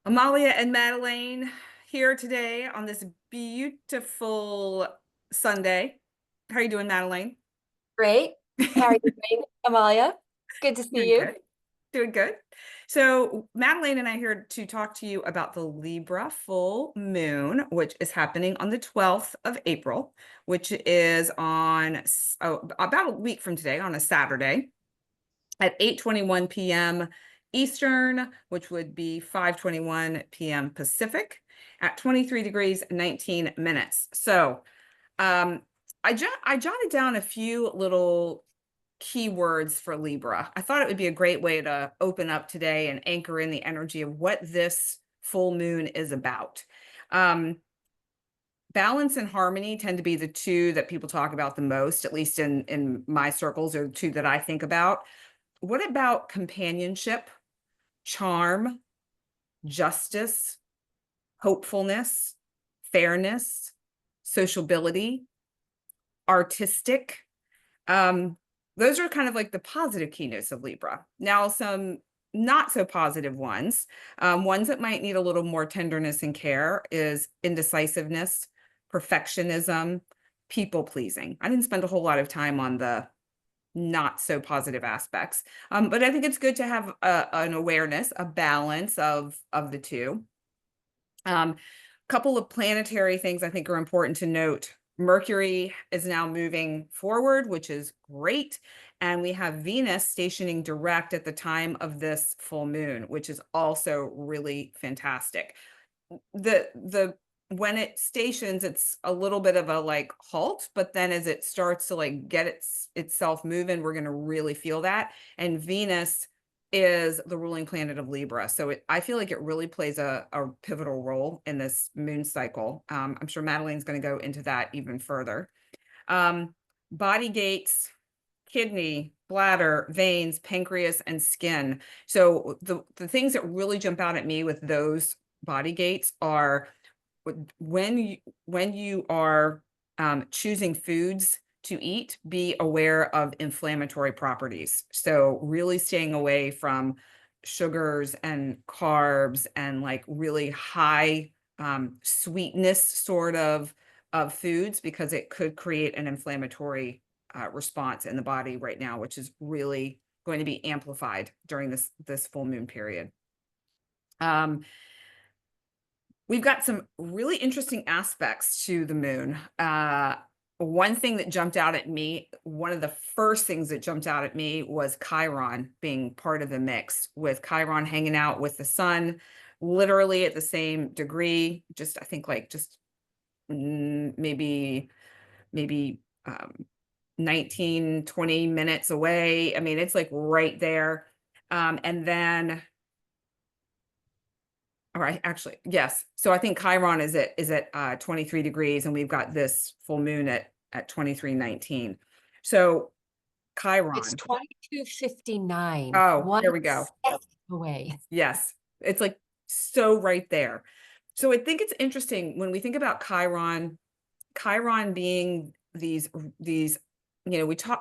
Amalia and Madeline here today on this beautiful Sunday. How are you doing, Madeline? Great. How are you doing, Amalia? Good to see Doing you. good. Doing good. So Madeline and I are here to talk to you about the Libra full moon, which is happening on the 12th of April, which is on about a week from today on a Saturday at 8:21 p.m. Eastern, which would be 5:21 p.m. Pacific at 23 degrees, 19 minutes. So I jotted down a few little keywords for Libra. I thought it would be a great way to open up today and anchor in the energy of what this full moon is about. Um, Balance and harmony tend to be the two that people talk about the most, at least in my circles, are the two that I think about. What about companionship, charm, justice, hopefulness, fairness, sociability, artistic? Those are kind of like the positive keynotes of Libra. Now, some not so positive ones, ones that might need a little more tenderness and care is indecisiveness, perfectionism, people pleasing. I didn't spend a whole lot of time on the not so positive aspects, but I think it's good to have an awareness, a balance of the two. Couple of planetary things I think are important to note. Mercury is now moving forward, which is great. And we have Venus stationing direct at the time of this full moon, which is also really fantastic. The when it stations, it's a little bit of a like halt, but then as it starts to like get itself moving, we're going to really feel that. And Venus is the ruling planet of Libra. So I feel like it really plays a pivotal role in this moon cycle. I'm sure Madeline's going to go into that even further. Body gates, kidney, bladder, veins, pancreas, and skin. So the things that really jump out at me with those body gates are when you are choosing foods to eat, be aware of inflammatory properties. So really staying away from sugars and carbs and like really high sweetness sort of foods, because it could create an inflammatory response in the body right now, which is really going to be amplified during this full moon period. We've got some really interesting aspects to the moon. One thing that jumped out at me, one of the first things that jumped out at me was Chiron being part of the mix, with Chiron hanging out with the sun, literally at the same degree, just I think like just maybe 19, 20 minutes away. I mean, it's like right there. And then all right, actually, yes. So I think Chiron is at 23 degrees, and we've got this full moon at 23:19. So It's Chiron. 22:59, Oh, one there we go. second away. Yes. It's like so right there. So I think it's interesting when we think about Chiron being these,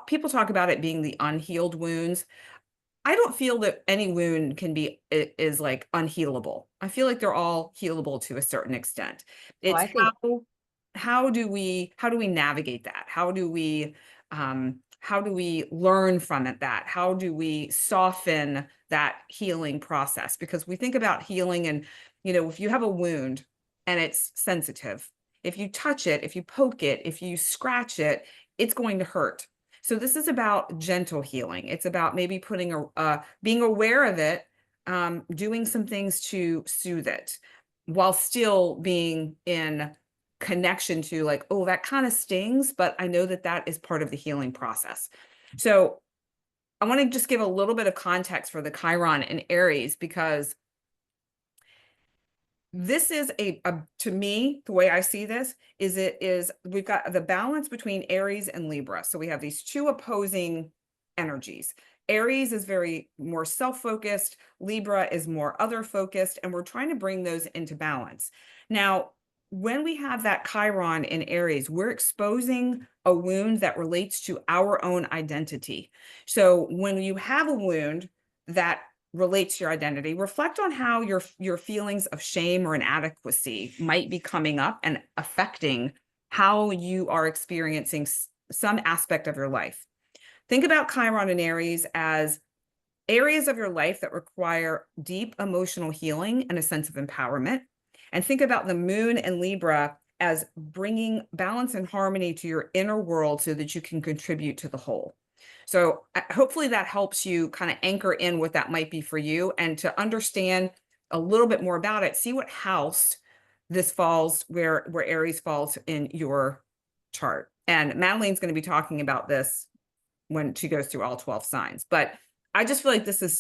people talk about it being the unhealed wounds. I don't feel that any wound is like unhealable. I feel like they're all healable to a certain extent. Oh, It's I think how do we navigate that? How do we learn from it that? How do we soften that healing process? Because we think about healing and, if you have a wound and it's sensitive, if you touch it, if you poke it, if you scratch it, it's going to hurt. So this is about gentle healing. It's about maybe being aware of it, doing some things to soothe it, while still being in connection to like, oh, that kind of stings, but I know that that is part of the healing process. So I want to just give a little bit of context for the Chiron and Aries, because this is to me, the way I see this is we've got the balance between Aries and Libra. So we have these two opposing energies. Aries is very more self-focused, Libra is more other-focused, and we're trying to bring those into balance. Now, when we have that Chiron in Aries, we're exposing a wound that relates to our own identity. So when you have a wound that relates to your identity. Reflect on how your feelings of shame or inadequacy might be coming up and affecting how you are experiencing some aspect of your life. Think about Chiron and Aries as areas of your life that require deep emotional healing and a sense of empowerment. And think about the moon and Libra as bringing balance and harmony to your inner world so that you can contribute to the whole. So hopefully that helps you kind of anchor in what that might be for you and to understand a little bit more about it. See what house this falls, where Aries falls in your chart. And Madeline's going to be talking about this when she goes through all 12 signs. But I just feel like this is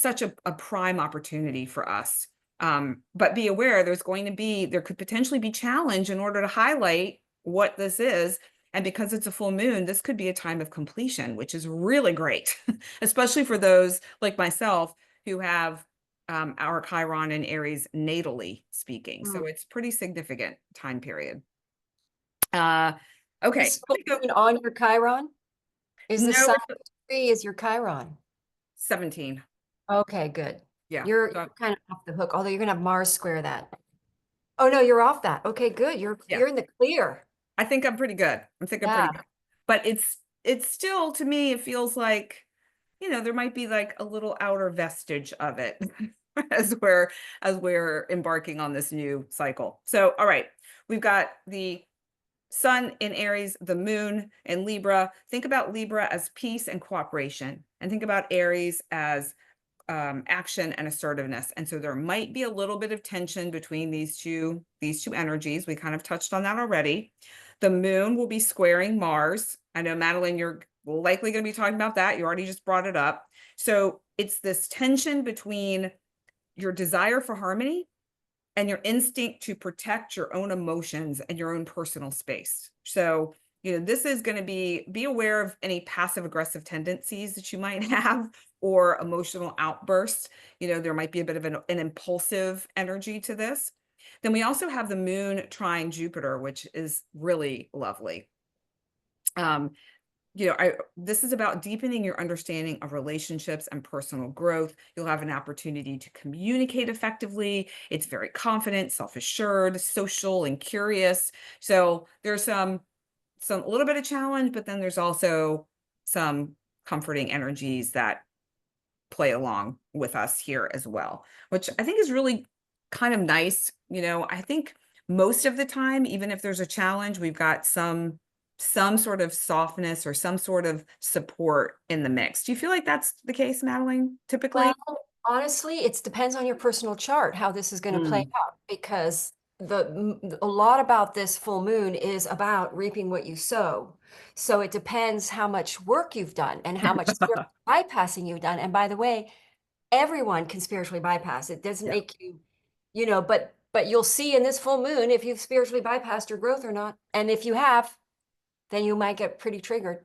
such a prime opportunity for us. But be aware there could potentially be challenge in order to highlight what this is. And because it's a full moon, this could be a time of completion, which is really great, especially for those like myself who have our Chiron and Aries natally speaking. So it's pretty significant time period. Okay. Is full moon on your Chiron? Is the No, sun tree is your Chiron? 17. Okay, good. Yeah. You're So, kind of off the hook, although you're gonna have Mars square that. Oh no, you're off that. Okay, good. yeah. You're in the clear. I think I'm pretty good. Yeah. But it's still, to me, it feels like, there might be like a little outer vestige of it as we're embarking on this new cycle. So, all right, we've got the sun in Aries, the moon in Libra. Think about Libra as peace and cooperation, and think about Aries as action and assertiveness. And so there might be a little bit of tension between these two energies. We kind of touched on that already. The moon will be squaring Mars. I know, Madeline, you're likely going to be talking about that. You already just brought it up. So it's this tension between your desire for harmony and your instinct to protect your own emotions and your own personal space. So, this is going to be aware of any passive aggressive tendencies that you might have or emotional outbursts. There might be a bit of an impulsive energy to this. Then we also have the moon trine Jupiter, which is really lovely. This is about deepening your understanding of relationships and personal growth. You'll have an opportunity to communicate effectively. It's very confident, self-assured, social, and curious. So there's a little bit of challenge, but then there's also some comforting energies that play along with us here as well, which I think is really kind of nice. I think most of the time, even if there's a challenge, we've got some sort of softness or some sort of support in the mix. Do you feel like that's the case, Madeline, typically? Well, honestly, it depends on your personal chart how this is going to play out, because a lot about this full moon is about reaping what you sow. So it depends how much work you've done and how much spiritual bypassing you've done. And by the way, everyone can spiritually bypass. It doesn't Yeah. make you, but you'll see in this full moon if you've spiritually bypassed your growth or not. And if you have, then you might get pretty triggered.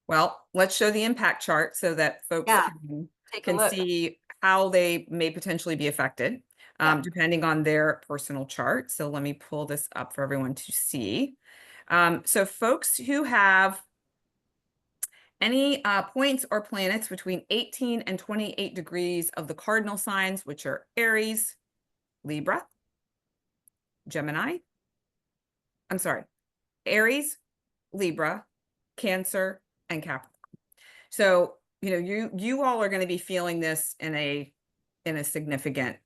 Well, let's show the impact chart so that folks Yeah, take a can look. see how they may potentially be affected, Yeah. depending on their personal chart. So let me pull this up for everyone to see. So folks who have any points or planets between 18 and 28 degrees of the cardinal signs, which are Aries, Libra, Gemini. I'm sorry, Aries, Libra, Cancer, and Capricorn. So, you all are going to be feeling this in a significant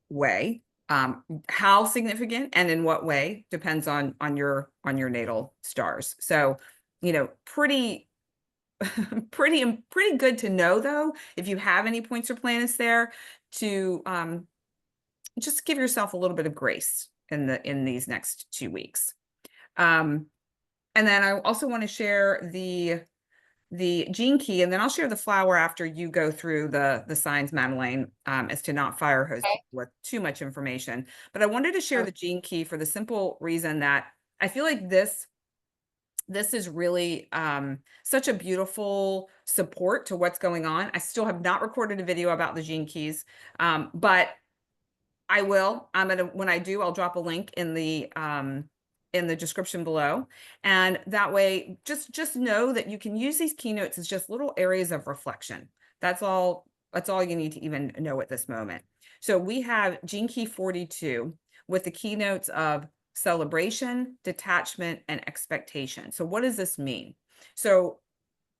way. How significant and in what way depends on your natal stars. So, pretty pretty good to know, though, if you have any points or planets there, to just give yourself a little bit of grace in these next 2 weeks. And then I also want to share the gene key, and then I'll share the flower after you go through the signs, Madeline, as to not fire hose Okay. with too much information. But I wanted to share the gene key for the simple reason that I feel like this is really such a beautiful support to what's going on. I still have not recorded a video about the gene keys, but I will. When I do, I'll drop a link in the description below. And that way, just know that you can use these keynotes as just little areas of reflection. That's all you need to even know at this moment. So we have Gene Key 42 with the keynotes of celebration, detachment, and expectation. So what does this mean? So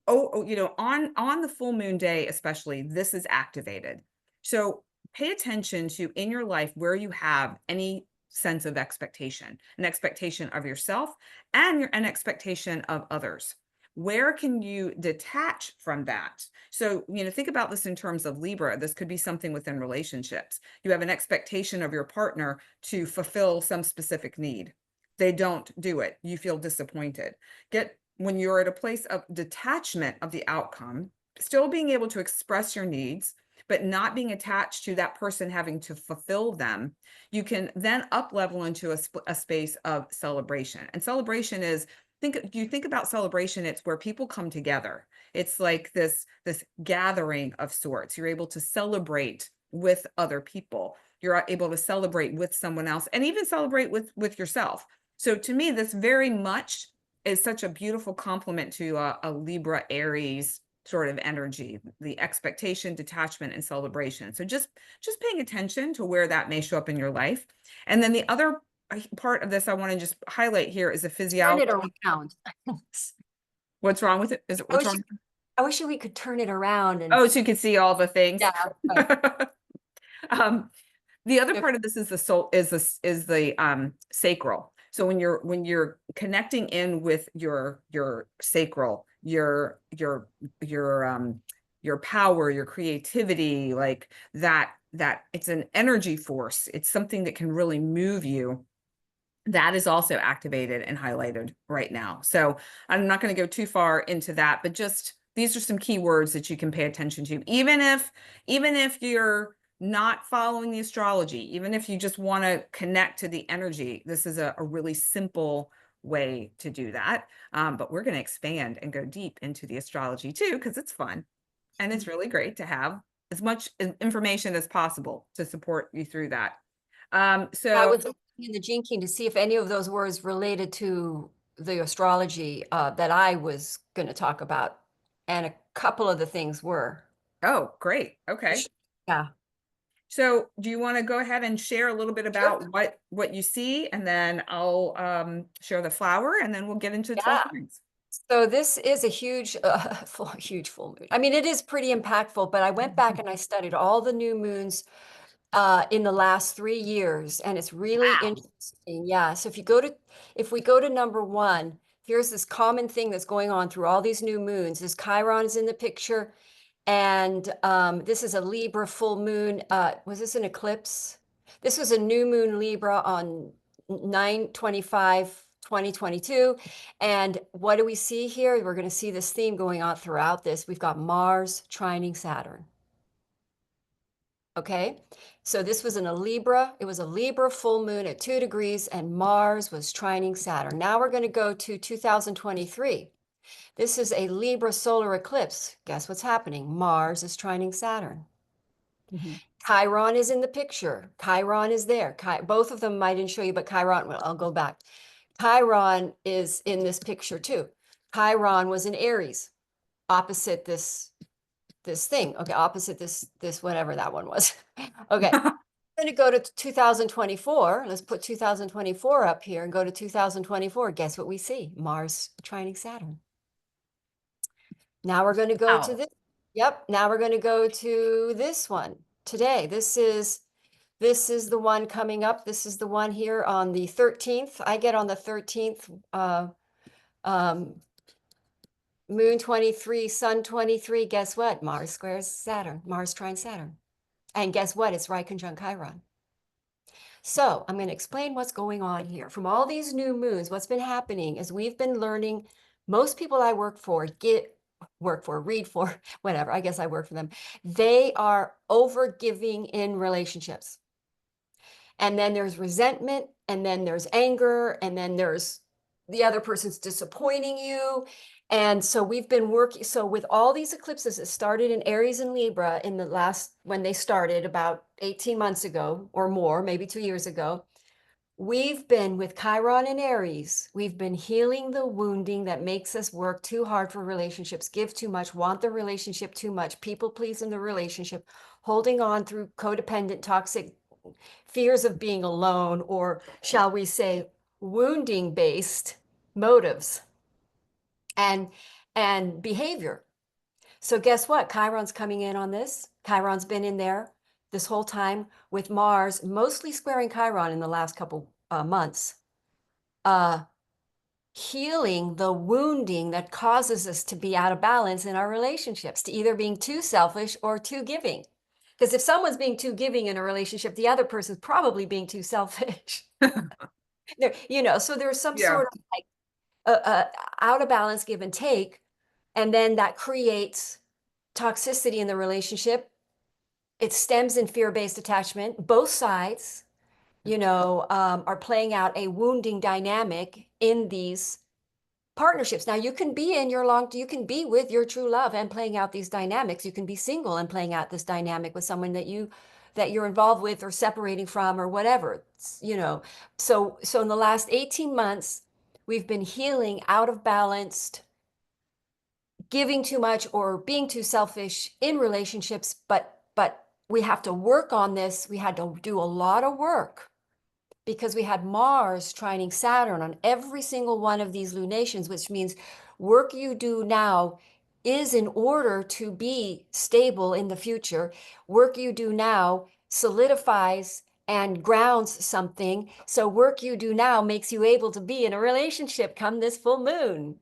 on the full moon day, especially, this is activated. So pay attention to in your life where you have any sense of expectation, an expectation of yourself and an expectation of others. Where can you detach from that? So, think about this in terms of Libra. This could be something within relationships. You have an expectation of your partner to fulfill some specific need. They don't do it. You feel disappointed. When you're at a place of detachment of the outcome, still being able to express your needs, but not being attached to that person having to fulfill them, you can then up level into a space of celebration. And celebration is, you think about celebration, it's where people come together. It's like this gathering of sorts. You're able to celebrate with other people. You're able to celebrate with someone else and even celebrate with yourself. So to me, this very much is such a beautiful complement to a Libra Aries sort of energy, the expectation, detachment, and celebration. So just paying attention to where that may show up in your life. And then the other part of this I want to just highlight here is the Turn it physiology. around. What's wrong with it? Is it I what's wish wrong? I wish we could turn it around and Oh, so you can see all the things. yeah, right. um, the other Yeah. part of this is the soul, is the sacral. So when you're connecting in with your sacral, your power, your creativity, like that it's an energy force. It's something that can really move you. That is also activated and highlighted right now. So I'm not going to go too far into that, but just these are some key words that you can pay attention to. Even if you're not following the astrology, even if you just want to connect to the energy, this is a really simple way to do that. But we're going to expand and go deep into the astrology too, because it's fun. And it's really great to have as much information as possible to support you through that. I So was looking in the Gene Key to see if any of those words related to the astrology that I was going to talk about, and a couple of the things were. Oh, great. Okay. Yeah. So do you want to go ahead and share a little bit Sure. about what you see, and then I'll share the flower, and then we'll get into 12 Yeah. signs. So this is a huge, huge full moon. I mean, it is pretty impactful, but I went back and I studied all the new moons in the last 3 years, and it's really Wow. interesting. Yeah. So if we go to number one, here's this common thing that's going on through all these new moons. This Chiron is in the picture, and this is a Libra full moon. Was this an eclipse? This was a new moon Libra on 9/25/2022. And what do we see here? We're going to see this theme going on throughout this. We've got Mars trining Saturn. Okay, so this was in a Libra. It was a Libra full moon at 2 degrees, and Mars was trining Saturn. Now we're going to go to 2023. This is a Libra solar eclipse. Guess what's happening? Mars is trining Saturn. Mhm. Chiron is in the picture. Chiron is there. Both of them I didn't show you, but Chiron, well, I'll go back. Chiron is in this picture too. Chiron was in Aries, opposite this thing. Okay, opposite this whatever that one was. Okay. I'm going to go to 2024. Let's put 2024 up here and go to 2024. Guess what we see? Mars trining Saturn. Now we're going to go to Wow. this. Yep. Now we're going to go to this one today. This is the one coming up. This is the one here on the 13th. I get on the 13th, moon 23, sun 23. Guess what? Mars squares Saturn. Mars trine Saturn. And guess what? It's right conjunct Chiron. So I'm going to explain what's going on here. From all these new moons, what's been happening is we've been learning, most people I work for, read for, whatever, I guess I work for them. They are over giving in relationships. And then there's resentment, and then there's anger, and then there's the other person's disappointing you. And so we've been working. So with all these eclipses that started in Aries and Libra in when they started about 18 months ago or more, maybe 2 years ago, We've been with Chiron and Aries, we've been healing the wounding that makes us work too hard for relationships, give too much, want the relationship too much, people please in the relationship, holding on through codependent, toxic fears of being alone, or shall we say, wounding based motives and behavior. So guess what? Chiron's coming in on this. Chiron's been in there this whole time with Mars, mostly squaring Chiron in the last couple months, healing the wounding that causes us to be out of balance in our relationships, to either being too selfish or too giving. Because if someone's being too giving in a relationship, the other person's probably being too selfish. There, so there's some Yeah. sort of out of balance give and take, and then that creates toxicity in the relationship. It stems in fear-based attachment. Both sides, are playing out a wounding dynamic in these partnerships. Now you can be you can be with your true love and playing out these dynamics. You can be single and playing out this dynamic with someone that you're involved with or separating from or whatever. So in the last 18 months, we've been healing out of balanced, giving too much or being too selfish in relationships, but we have to work on this. We had to do a lot of work because we had Mars trining Saturn on every single one of these lunations, which means work you do now is in order to be stable in the future. Work you do now solidifies and grounds something. So work you do now makes you able to be in a relationship come this full moon.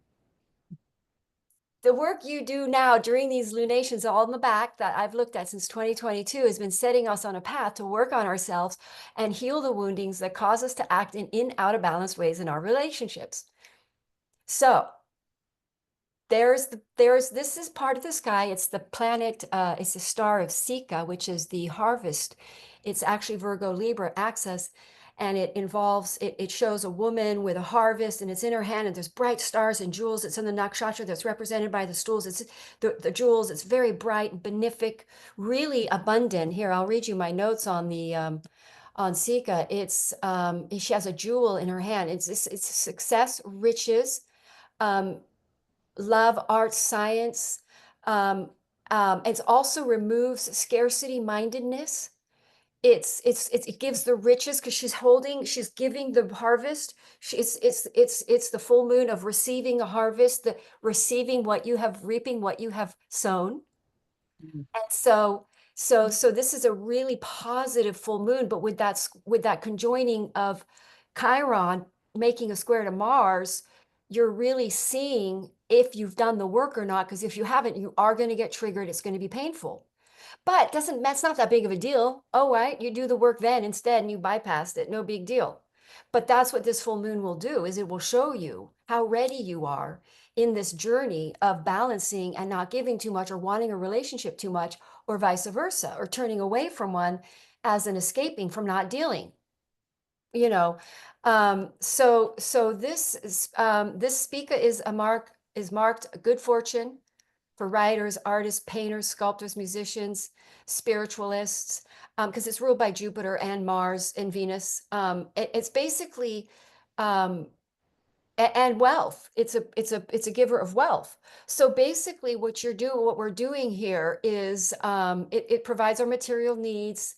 The work you do now during these lunations, all in the back that I've looked at since 2022, has been setting us on a path to work on ourselves and heal the woundings that cause us to act in out of balance ways in our relationships. So this is part of the sky. It's the planet, it's the star of Sika, which is the harvest. It's actually Virgo Libra axis. And it shows a woman with a harvest and it's in her hand and there's bright stars and jewels. It's in the nakshatra that's represented by the stools. It's the jewels. It's very bright, benefic, really abundant. Here, I'll read you my notes on the on Sika. She has a jewel in her hand. It's success, riches, love, art, science. It also removes scarcity mindedness. It gives the riches because she's giving the harvest. It's the full moon of receiving a harvest, the receiving what you have, reaping what you have sown. Mhm. And so this is a really positive full moon, but with that conjoining of Chiron making a square to Mars, you're really seeing if you've done the work or not, because if you haven't, you are going to get triggered. It's going to be painful. But that's not that big of a deal. Oh, right, you do the work then instead and you bypassed it. No big deal. But that's what this full moon will do, is it will show you how ready you are in this journey of balancing and not giving too much or wanting a relationship too much, or vice versa, or turning away from one as an escaping from not dealing. You know, so this Spica is marked good fortune for writers, artists, painters, sculptors, musicians, spiritualists, because it's ruled by Jupiter and Mars and Venus. It's basically and wealth. It's a giver of wealth. So basically, what we're doing here is it provides our material needs.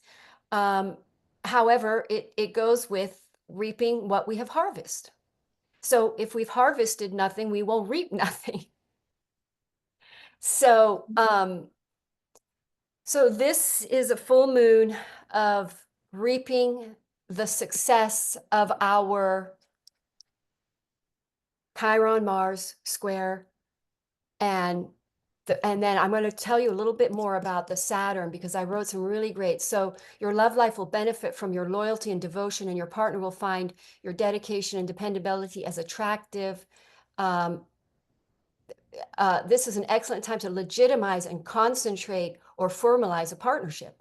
However, it goes with reaping what we have harvested. So if we've harvested nothing, we will reap nothing. So so this is a full moon of reaping the success of our Chiron Mars square. And then I'm going to tell you a little bit more about the Saturn because I wrote some really great. So your love life will benefit from your loyalty and devotion, and your partner will find your dedication and dependability as attractive. This is an excellent time to legitimize and concentrate or formalize a partnership.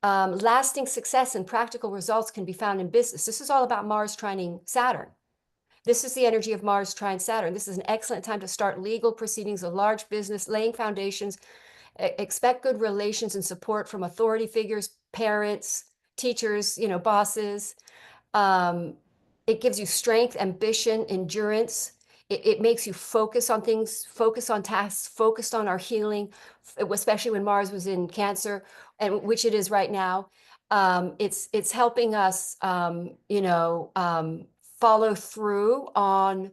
Lasting success and practical results can be found in business. This is all about Mars trining Saturn. This is the energy of Mars trine Saturn. This is an excellent time to start legal proceedings, a large business, laying foundations. Expect good relations and support from authority figures, parents, teachers, you know, bosses. Um, it gives you strength, ambition, endurance. It makes you focus on things, focus on tasks, focused on our healing, especially when Mars was in Cancer, and which it is right now. It's helping us, follow through on,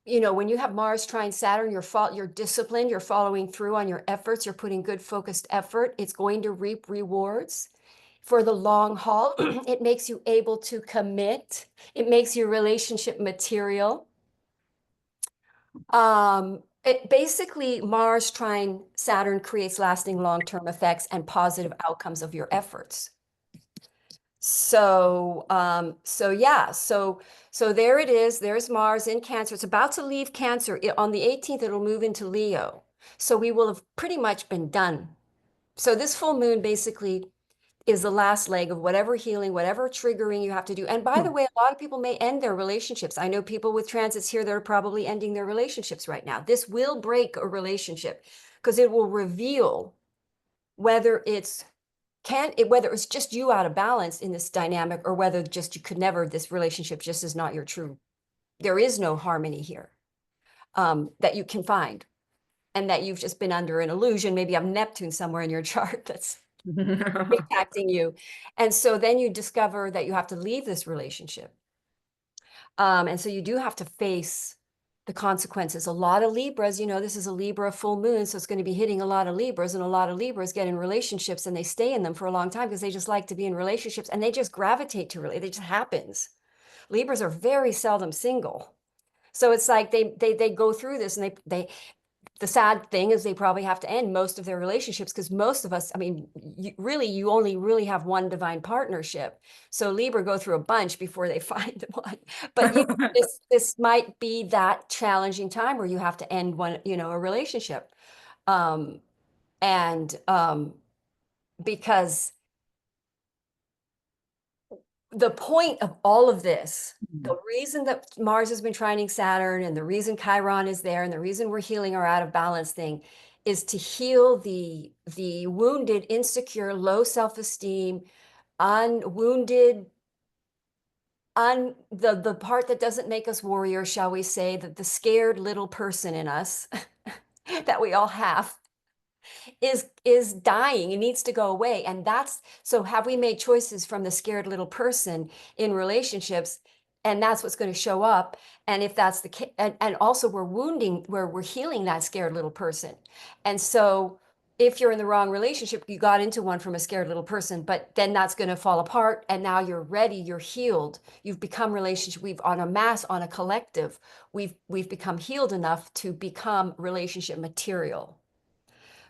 you know, when you have Mars trine Saturn, you're disciplined, you're following through on your efforts, you're putting good focused effort. It's going to reap rewards for the long haul. It makes you able to commit. It makes you relationship material. It basically, Mars trine Saturn creates lasting long-term effects and positive outcomes of your efforts. So yeah, so there it is. There's Mars in Cancer. It's about to leave Cancer. On the 18th, it'll move into Leo. So we will have pretty much been done. So this full moon basically is the last leg of whatever healing, whatever triggering you have to do. And by the way, a lot of people may end their relationships. I know people with transits here that are probably ending their relationships right now. This will break a relationship because it will reveal whether whether it's just you out of balance in this dynamic, or whether just you could never, this relationship just is not your true. There is no harmony here that you can find, and that you've just been under an illusion. Maybe you have Neptune somewhere in your chart that's impacting you. And so then you discover that you have to leave this relationship. And so you do have to face the consequences. A lot of Libras, you know, this is a Libra full moon, so it's going to be hitting a lot of Libras, and a lot of Libras get in relationships and they stay in them for a long time because they just like to be in relationships, and they just gravitate to it. It just happens. Libras are very seldom single. So it's like they go through this, and they the sad thing is they probably have to end most of their relationships, because most of us, I mean, you only really have one divine partnership. So Libra go through a bunch before they find one. But this might be that challenging time where you have to end one, you know, a relationship. Um, and Because the point of all of this, the reason that Mars has been trining Saturn, and the reason Chiron is there, and the reason we're healing our out of balance thing, is to heal the wounded, insecure, low self-esteem, unwounded, the part that doesn't make us warriors, shall we say, that the scared little person in us that we all have is dying. It needs to go away. And that's, so have we made choices from the scared little person in relationships? And that's what's going to show up. And if that's the case, and also we're healing that scared little person. And so if you're in the wrong relationship, you got into one from a scared little person, but then that's going to fall apart. And now you're ready, you're healed. You've become relationship. We've on a mass, on a collective, we've become healed enough to become relationship material.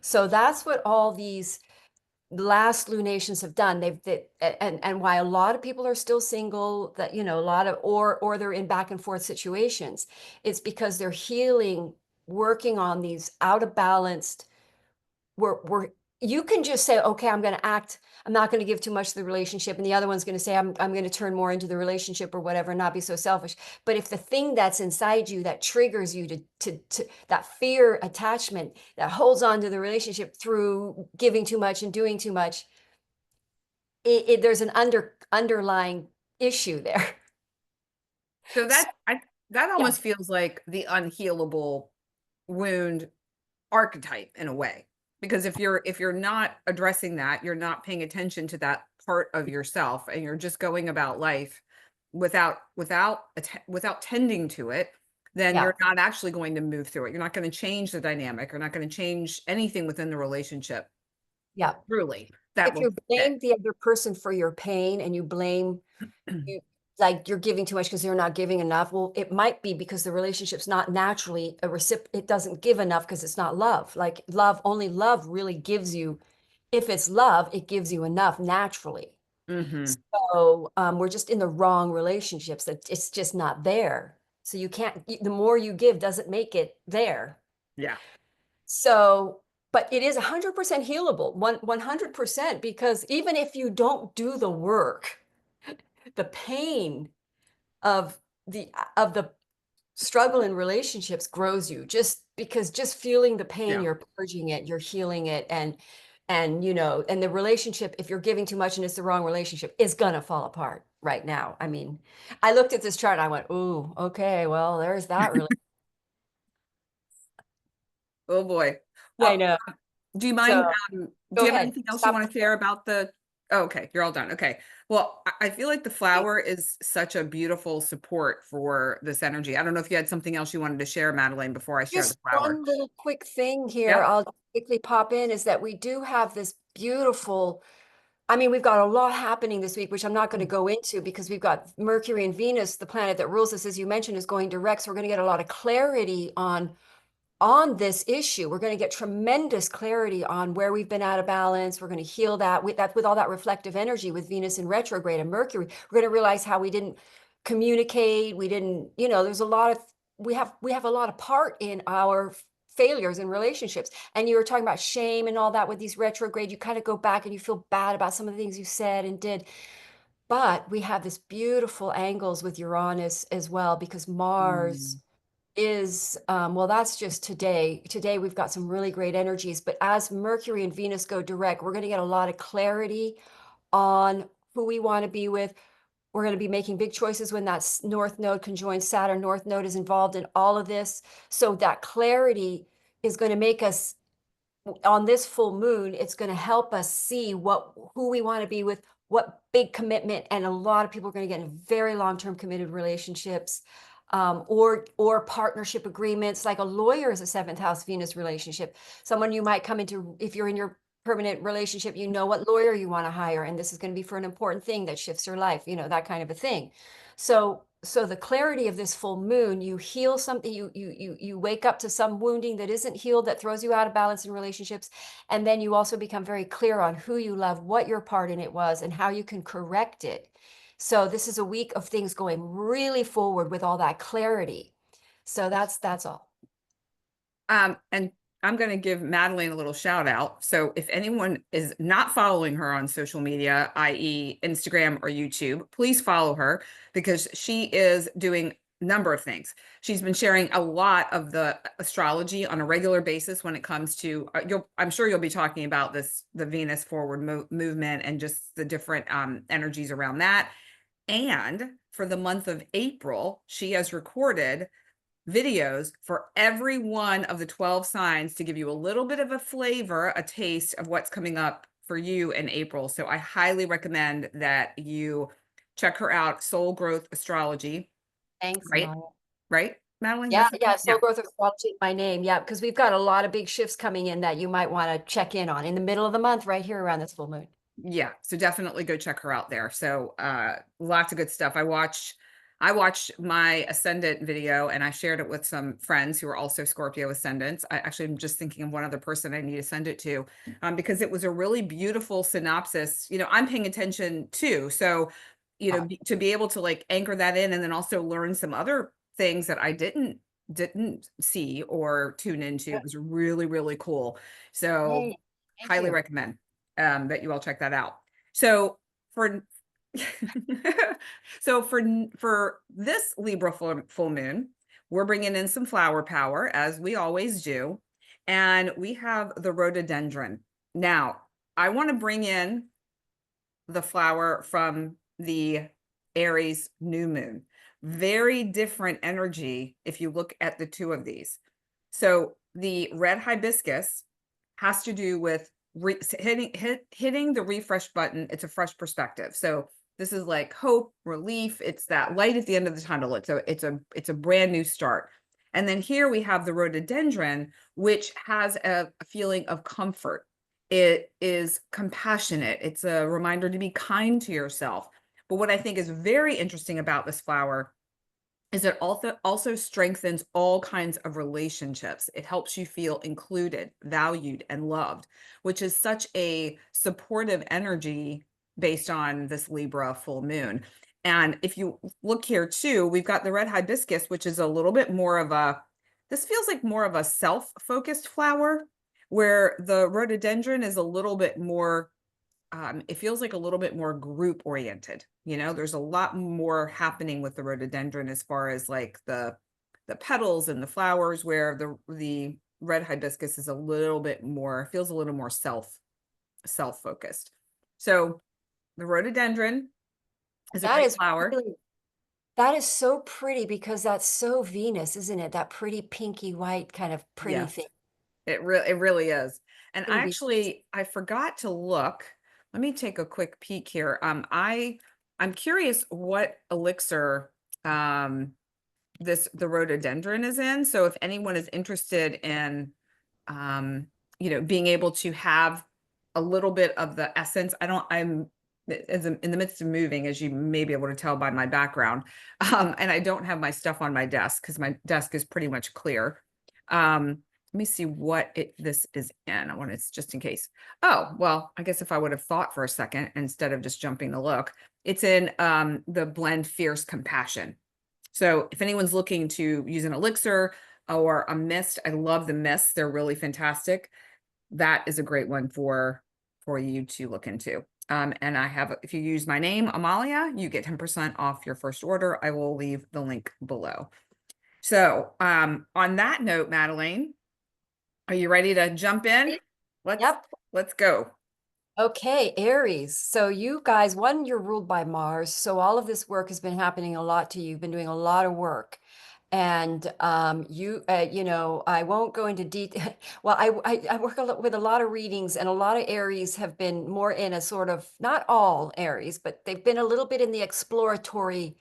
So that's what all these last lunations have done. And why a lot of people are still single, that, you know, a lot of, or they're in back and forth situations. It's because they're healing, working on these out of balanced, we're you can just say, okay, I'm not going to give too much to the relationship, and the other one's going to say, I'm going to turn more into the relationship or whatever, and not be so selfish. But if the thing that's inside you that triggers you to that fear attachment that holds on to the relationship through giving too much and doing too much, there's an underlying issue there. So So, that yeah, almost feels like the unhealable wound archetype in a way. Because if you're not addressing that, you're not paying attention to that part of yourself, and you're just going about life without tending to it, then yeah, you're not actually going to move through it. You're not going to change the dynamic. You're not going to change anything within the relationship. yeah. Truly, that If will you fit. blame the other person for your pain, and you blame you, like you're giving too much because you're not giving enough, well, it might be because the relationship's not naturally a it doesn't give enough because it's not love. Like only love really gives you, if it's love, it gives you enough naturally. Hmm. So we're just in the wrong relationships, that it's just not there. So you can't, the more you give doesn't make it there. Yeah. So, but it is 100% healable, 100%, because even if you don't do the work, the pain of the struggle in relationships grows you, just because just feeling the pain, Yeah. you're purging it, you're healing it, and And, and the relationship, if you're giving too much and it's the wrong relationship, is gonna fall apart right now. I mean, I looked at this chart and I went, ooh, okay, well, there's that really. Oh boy. I Well, know. do you So mind, do go you have ahead. anything else you Stop. want to share about the, oh, okay, you're all done. Okay. Well, I feel like the flower is such a beautiful support for this energy. I don't know if you had something else you wanted to share, Madeline, before I share the Just flower. one little quick thing here, Yeah. I'll quickly pop in, is that we do have this beautiful, I mean, we've got a lot happening this week, which I'm not going to go into because we've got Mercury and Venus, the planet that rules us, as you mentioned, is going direct. So we're going to get a lot of clarity on this issue. We're going to get tremendous clarity on where we've been out of balance. We're going to heal that with all that reflective energy with Venus in retrograde and Mercury. We're going to realize how we didn't communicate. We didn't, there's a lot of, we have a lot of part in our failures in relationships. And you were talking about shame and all that with these retrograde. You kind of go back and you feel bad about some of the things you said and did. But we have this beautiful angles with Uranus as well, because Mars Mm. is well, that's just today we've got some really great energies, but as Mercury and Venus go direct, we're going to get a lot of clarity on who we want to be with. We're going to be making big choices when that North Node conjoins Saturn. North Node is involved in all of this, so that clarity is going to make us, on this full moon, it's going to help us see who we want to be with, what big commitment, and a lot of people are going to get in very long-term committed relationships, or partnership agreements. Like a lawyer is a seventh house Venus relationship. Someone you might come into, if you're in your permanent relationship, what lawyer you want to hire, and this is going to be for an important thing that shifts your life, that kind of a thing. So the clarity of this full moon, you heal something, you wake up to some wounding that isn't healed, that throws you out of balance in relationships, and then you also become very clear on who you love, what your part in it was, and how you can correct it. So this is a week of things going really forward with all that clarity. So that's all. And I'm going to give Madeline a little shout out. So if anyone is not following her on social media, i.e. Instagram or YouTube, please follow her, because she is doing a number of things. She's been sharing a lot of the astrology on a regular basis when it comes to, I'm sure you'll be talking about the Venus forward movement and just the different energies around that. And for the month of April, she has recorded videos for every one of the 12 signs to give you a little bit of a flavor, a taste of what's coming up for you in April. So I highly recommend that you check her out, Soul Growth Astrology. Thanks, Right? Amalia. Right, Madeline? Yeah, That's yeah, yeah. Soul Growth Astrology is my name. Yeah, because we've got a lot of big shifts coming in that you might want to check in on in the middle of the month, right here around this full moon. Yeah, so definitely go check her out there. So lots of good stuff. I watched my ascendant video and I shared it with some friends who are also Scorpio ascendants. I actually am just thinking of one other person I need to send it to, because it was a really beautiful synopsis. I'm paying attention too. So, to be able to like anchor that in and then also learn some other things that I didn't see or tune into was really, really cool. So Yay. Thank highly you. recommend that you all check that out. So for so for this Libra full moon, we're bringing in some flower power, as we always do, and we have the rhododendron. Now, I want to bring in the flower from the Aries new moon. Very different energy if you look at the two of these. So the red hibiscus has to do with hitting the refresh button. It's a fresh perspective. So this is like hope, relief. It's that light at the end of the tunnel. It's a brand new start. And then here we have the rhododendron, which has a feeling of comfort. It is compassionate. It's a reminder to be kind to yourself. But what I think is very interesting about this flower is it also strengthens all kinds of relationships. It helps you feel included, valued, and loved, which is such a supportive energy based on this Libra full moon. And if you look here too, we've got the red hibiscus, which is a little bit more of this feels like more of a self-focused flower, where the rhododendron is a little bit more, it feels like a little bit more group oriented. There's a lot more happening with the rhododendron as far as like the petals and the flowers, where the red hibiscus is a little bit more, feels a little more self self-focused. So the rhododendron is a That great is flower. really, that is so pretty because that's so Venus, isn't it? That pretty pinky white kind of pretty Yes, thing. it really is. And Pretty Venus. I forgot to look. Let me take a quick peek here. I'm curious what elixir the rhododendron is in. So if anyone is interested in being able to have a little bit of the essence, I'm in the midst of moving, as you may be able to tell by my background. And I don't have my stuff on my desk because my desk is pretty much clear. Let me see what this is in. I want it's just in case. Oh, well, I guess if I would have thought for a second instead of just jumping to look, it's in the blend Fierce Compassion. So if anyone's looking to use an elixir or a mist, I love the mists. They're really fantastic. That is a great one for you to look into. And if you use my name, Amalia, you get 10% off your first order. I will leave the link below. So on that note, Madeline, are you ready to jump in? Yep. Let's go. Okay, Aries. So you guys, one, you're ruled by Mars. So all of this work has been happening a lot to you. You've been doing a lot of work. And I won't go into detail. Well, I work with a lot of readings, and a lot of Aries have been more in a sort of, not all Aries, but they've been a little bit in the exploratory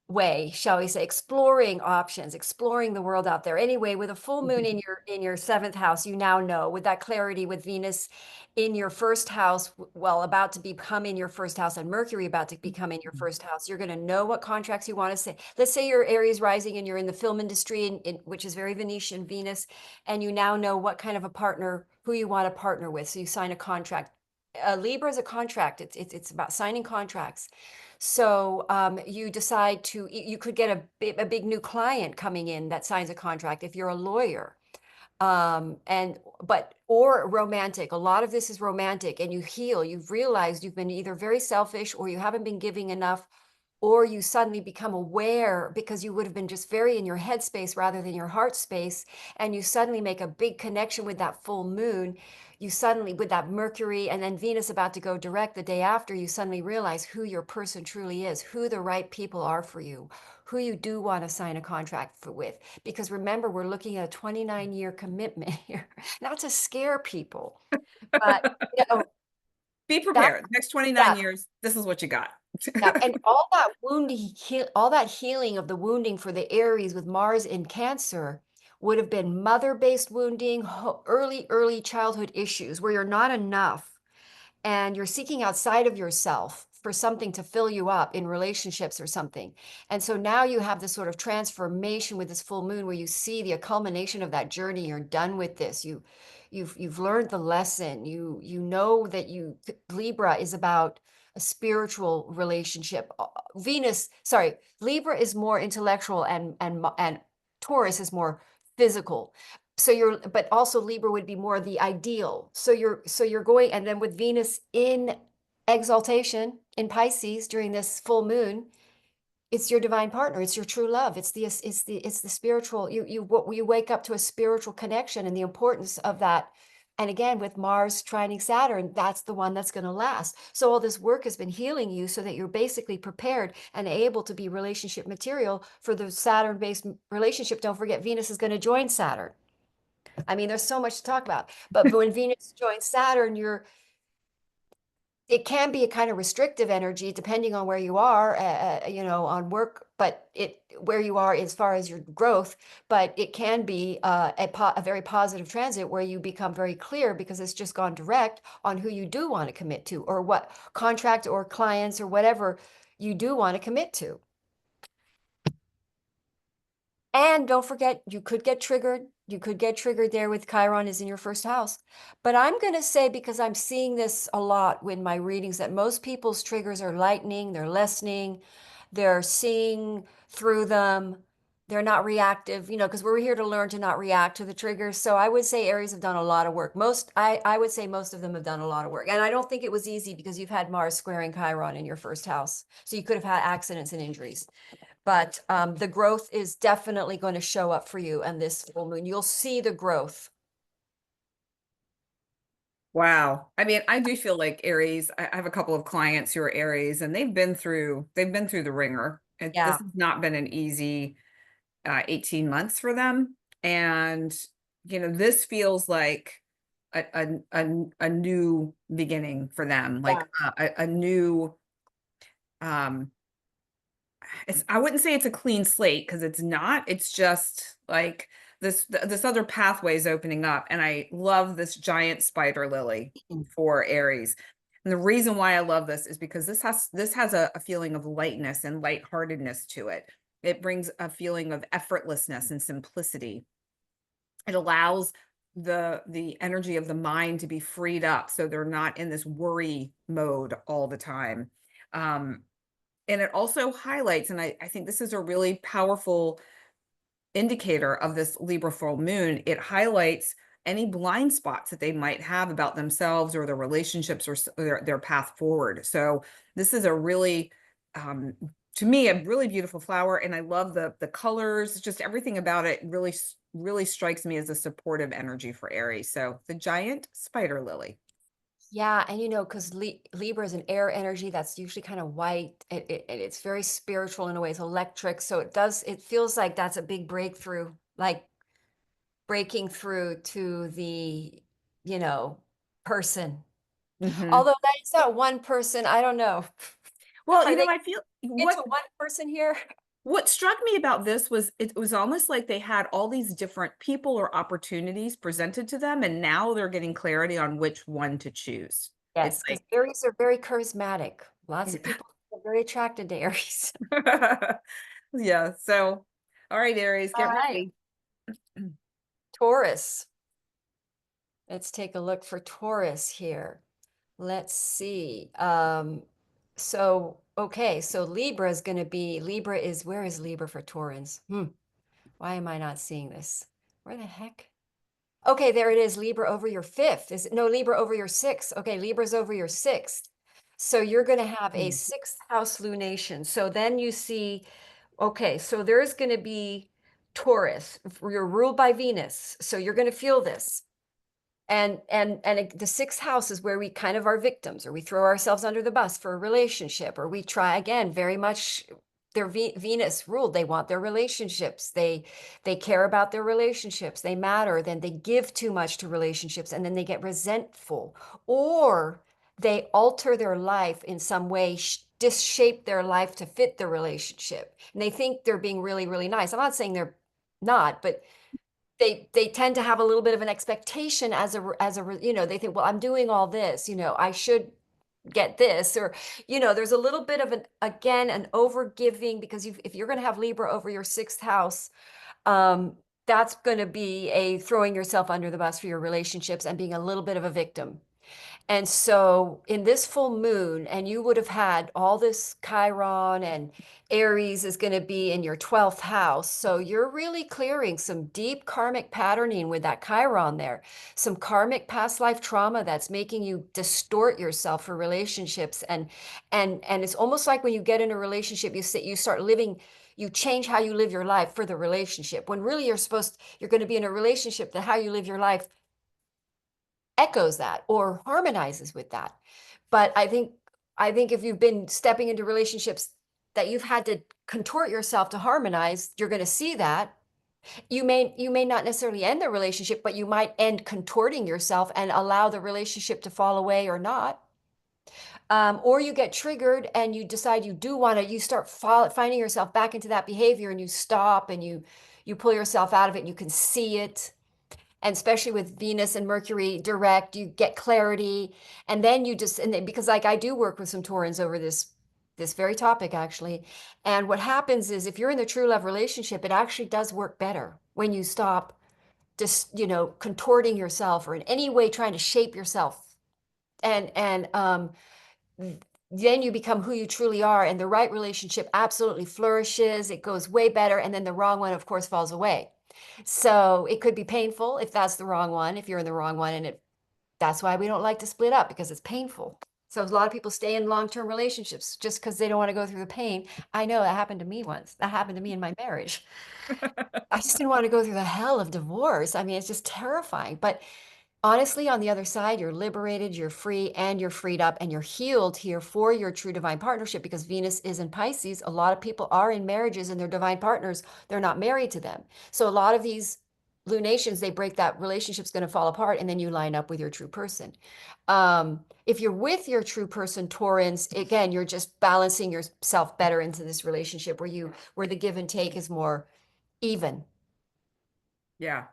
way, shall we say, exploring options, exploring the world out there. Anyway, with a full moon in your seventh house, you now know, with that clarity, with Venus in your first house, well, about to become in your first house, and Mercury about to become in your first house, you're going to know what contracts you want to say. Let's say you're Aries rising and you're in the film industry, which is very Venetian Venus, and you now know what kind of a partner, who you want to partner with. So you sign a contract. Libra is a contract. It's about signing contracts. So you decide you could get a big new client coming in that signs a contract if you're a lawyer. Or romantic. A lot of this is romantic, and you heal. You've realized you've been either very selfish or you haven't been giving enough, or you suddenly become aware because you would have been just very in your head space rather than your heart space, and you suddenly make a big connection with that full moon. You suddenly, with that Mercury and then Venus about to go direct the day after, you suddenly realize who your person truly is, who the right people are for you, who you do want to sign a contract with. Because remember, we're looking at a 29-year commitment here, not to scare people, but you know, Be that, prepared. Next 29 yeah. years, this is what you got. Yeah, and all that all that healing of the wounding for the Aries with Mars in Cancer would have been mother-based wounding, early childhood issues where you're not enough and you're seeking outside of yourself for something to fill you up in relationships or something. And so now you have this sort of transformation with this full moon where you see the culmination of that journey. You're done with this. You've learned the lesson. You know that Libra is about a spiritual relationship. Libra is more intellectual and Taurus is more physical. So but also Libra would be more the ideal. So you're going, and then with Venus in exaltation in Pisces during this full moon, it's your divine partner, it's your true love, it's the spiritual, you wake up to a spiritual connection and the importance of that. And again, with Mars trining Saturn, that's the one that's going to last. So all this work has been healing you so that you're basically prepared and able to be relationship material for the Saturn-based relationship. Don't forget, Venus is going to join Saturn. I mean, there's so much to talk about. But when Venus joins Saturn, it can be a kind of restrictive energy depending on where you are, on work, but where you are as far as your growth. But it can be a very positive transit where you become very clear because it's just gone direct on who you do want to commit to, or what contract or clients or whatever you do want to commit to. And don't forget, you could get triggered. You could get triggered there with Chiron is in your first house. But I'm going to say, because I'm seeing this a lot with my readings, that most people's triggers are lightening, they're lessening, they're seeing through them. They're not reactive, because we're here to learn to not react to the triggers. So I would say Aries have done a lot of work. I would say most of them have done a lot of work. And I don't think it was easy because you've had Mars squaring Chiron in your first house. So you could have had accidents and injuries. But the growth is definitely going to show up for you and this full moon. You'll see the growth. Wow. I mean, I do feel like Aries. I have a couple of clients who are Aries, and they've been through the ringer. This Yeah, has not been an easy 18 months for them. And this feels like a new beginning for them, yeah, like a new I wouldn't say it's a clean slate because it's not. It's just like this other pathway is opening up, and I love this giant spider lily mm, for Aries. And the reason why I love this is because this has a feeling of lightness and lightheartedness to it. It brings a feeling of effortlessness and simplicity. It allows the energy of the mind to be freed up so they're not in this worry mode all the time. Um, and it also highlights, and I think this is a really powerful indicator of this Libra full moon. It highlights any blind spots that they might have about themselves or their relationships or their path forward. So this is a really, um, to me, a really beautiful flower, and I love the colors. Just everything about it really strikes me as a supportive energy for Aries. So the giant spider lily. yeah. And because Libra is an air energy that's usually kind of white. And it's very spiritual in a way. It's electric. So it feels like that's a big breakthrough, like breaking through to the, you know, person. Mhm. Although that is that one person, I don't know. Well, Are they I feel into what one person here? What struck me about this was it was almost like they had all these different people or opportunities presented to them, and now they're getting clarity on which one to choose. It's Yes, because like, Aries are very charismatic. Lots of people are very attracted to Aries. yeah. So, all right, Aries, All get right. ready. Taurus. Let's take a look for Taurus here. Let's see. Okay, so Libra is going to be, where is Libra for Taurans? Why am I not seeing this? Where the heck? Okay, there it is. Libra over your fifth. Is it no Libra over your sixth? Okay, Libra's over your sixth. So you're going to have a sixth house lunation. So then you see, okay, so there's going to be Taurus. You're ruled by Venus. So you're going to feel this. The sixth house is where we kind of are victims, or we throw ourselves under the bus for a relationship, or we try again very much. They're Venus ruled. They want their relationships. They care about their relationships. They matter. Then they give too much to relationships, and then they get resentful, or they alter their life in some way, shape their life to fit the relationship, and they think they're being really, really nice. I'm not saying they're not, but they tend to have a little bit of an expectation they think, well, I'm doing all this, I should get this, or there's a little bit of an over giving, because if you're going to have Libra over your sixth house, um that's going to be a throwing yourself under the bus for your relationships and being a little bit of a victim. And so in this full moon, and you would have had all this Chiron, and Aries is going to be in your 12th house. So you're really clearing some deep karmic patterning with that Chiron there, some karmic past life trauma that's making you distort yourself for relationships. And it's almost like when you get in a relationship, you start living, you change how you live your life for the relationship, when really you're going to be in a relationship that how you live your life echoes that or harmonizes with that. But I think if you've been stepping into relationships that you've had to contort yourself to harmonize, you're going to see that. You may not necessarily end the relationship, but you might end contorting yourself and allow the relationship to fall away or not. Or you get triggered and you decide you do want to, you start finding yourself back into that behavior, and you stop and you pull yourself out of it, and you can see it. And especially with Venus and Mercury direct, you get clarity. And then because like I do work with some Taurans over this very topic actually. And what happens is, if you're in the true love relationship, it actually does work better when you stop just, contorting yourself or in any way trying to shape yourself. And then you become who you truly are, and the right relationship absolutely flourishes. It goes way better. And then the wrong one, of course, falls away. So it could be painful if that's the wrong one, if you're in the wrong one. That's why we don't like to split up, because it's painful. So a lot of people stay in long-term relationships just because they don't want to go through the pain. I know that happened to me once. That happened to me in my marriage. I just didn't want to go through the hell of divorce. I mean, it's just terrifying. But Honestly, on the other side, you're liberated, you're free, and you're freed up, and you're healed here for your true divine partnership because Venus is in Pisces. A lot of people are in marriages and their divine partners, they're not married to them. So a lot of these lunations, they break that relationship's going to fall apart, and then you line up with your true person. If you're with your true person, Taurans, again, you're just balancing yourself better into this relationship where the give and take is more even. Yeah.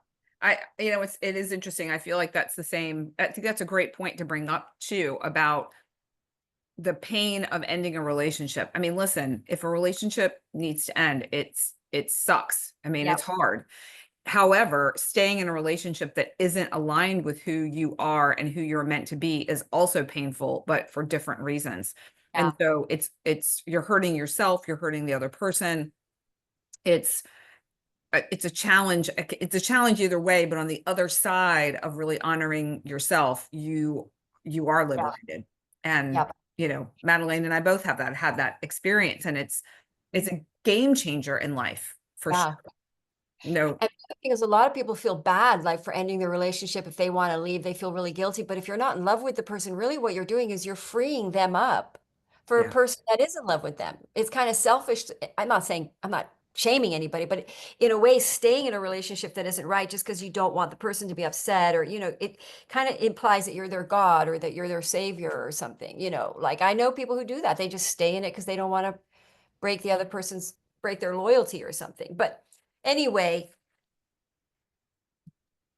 It is interesting. I feel like that's the same. I think that's a great point to bring up too about the pain of ending a relationship. I mean, listen, if a relationship needs to end, it sucks. I mean, it's Yep. hard. However, staying in a relationship that isn't aligned with who you are and who you're meant to be is also painful, but for different reasons. And Yeah. so it's you're hurting yourself, you're hurting the other person. It's it's a challenge. It's a challenge either way, but on the other side of really honoring yourself, you are Yeah. liberated. And Yep. Madeline and I both have had that experience, and it's a game changer in life for sure. Yeah. No, And the thing is, a lot of people feel bad, like for ending their relationship. If they want to leave, they feel really guilty. But if you're not in love with the person, really what you're doing is you're freeing them up for a yeah, person that is in love with them. It's kind of selfish. I'm not saying, I'm not shaming anybody, but in a way, staying in a relationship that isn't right just because you don't want the person to be upset, or, it kind of implies that you're their God or that you're their savior or something, like I know people who do that. They just stay in it because they don't want to break the other person's, break their loyalty or something. But anyway,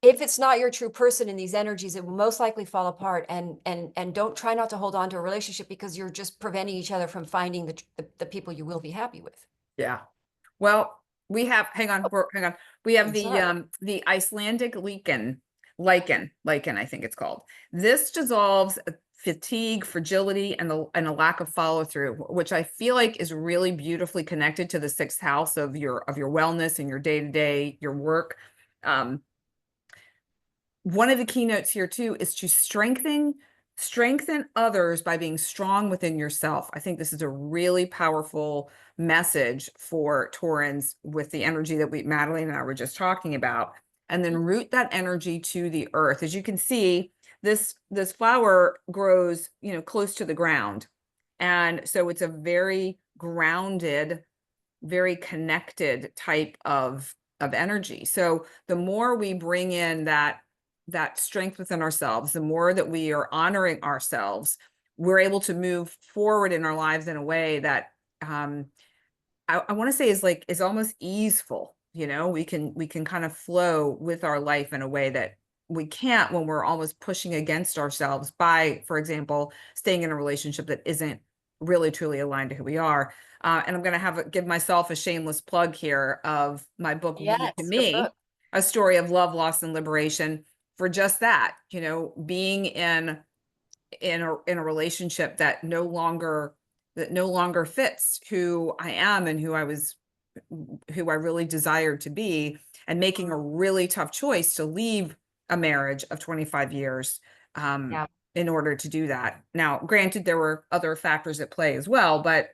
if it's not your true person in these energies, it will most likely fall apart. And don't try not to hold on to a relationship because you're just preventing each other from finding the people you will be happy with. yeah. Well, we have, hang on. We have I'm sorry. the Icelandic lichen, I think it's called. This dissolves fatigue, fragility, and a lack of follow through, which I feel like is really beautifully connected to the sixth house of your wellness and your day to day, your work. Um, One of the keynotes here too is to strengthen others by being strong within yourself. I think this is a really powerful message for Taurans with the energy that Madeline and I were just talking about, and then root that energy to the earth. As you can see, this flower grows, close to the ground. And so it's a very grounded, very connected type of energy. So the more we bring in that strength within ourselves, the more that we are honoring ourselves, we're able to move forward in our lives in a way that I want to say is almost easeful. We can kind of flow with our life in a way that we can't when we're almost pushing against ourselves by, for example, staying in a relationship that isn't really truly aligned to who we are. And I'm going to give myself a shameless plug here of my book, We to Yes, your Me, book. a story of love, loss, and liberation, for just that, being in a relationship that no longer fits who I am and who I really desired to be, and making a really tough choice to leave a marriage of 25 years Yeah. in order to do that. Now, granted, there were other factors at play as well, but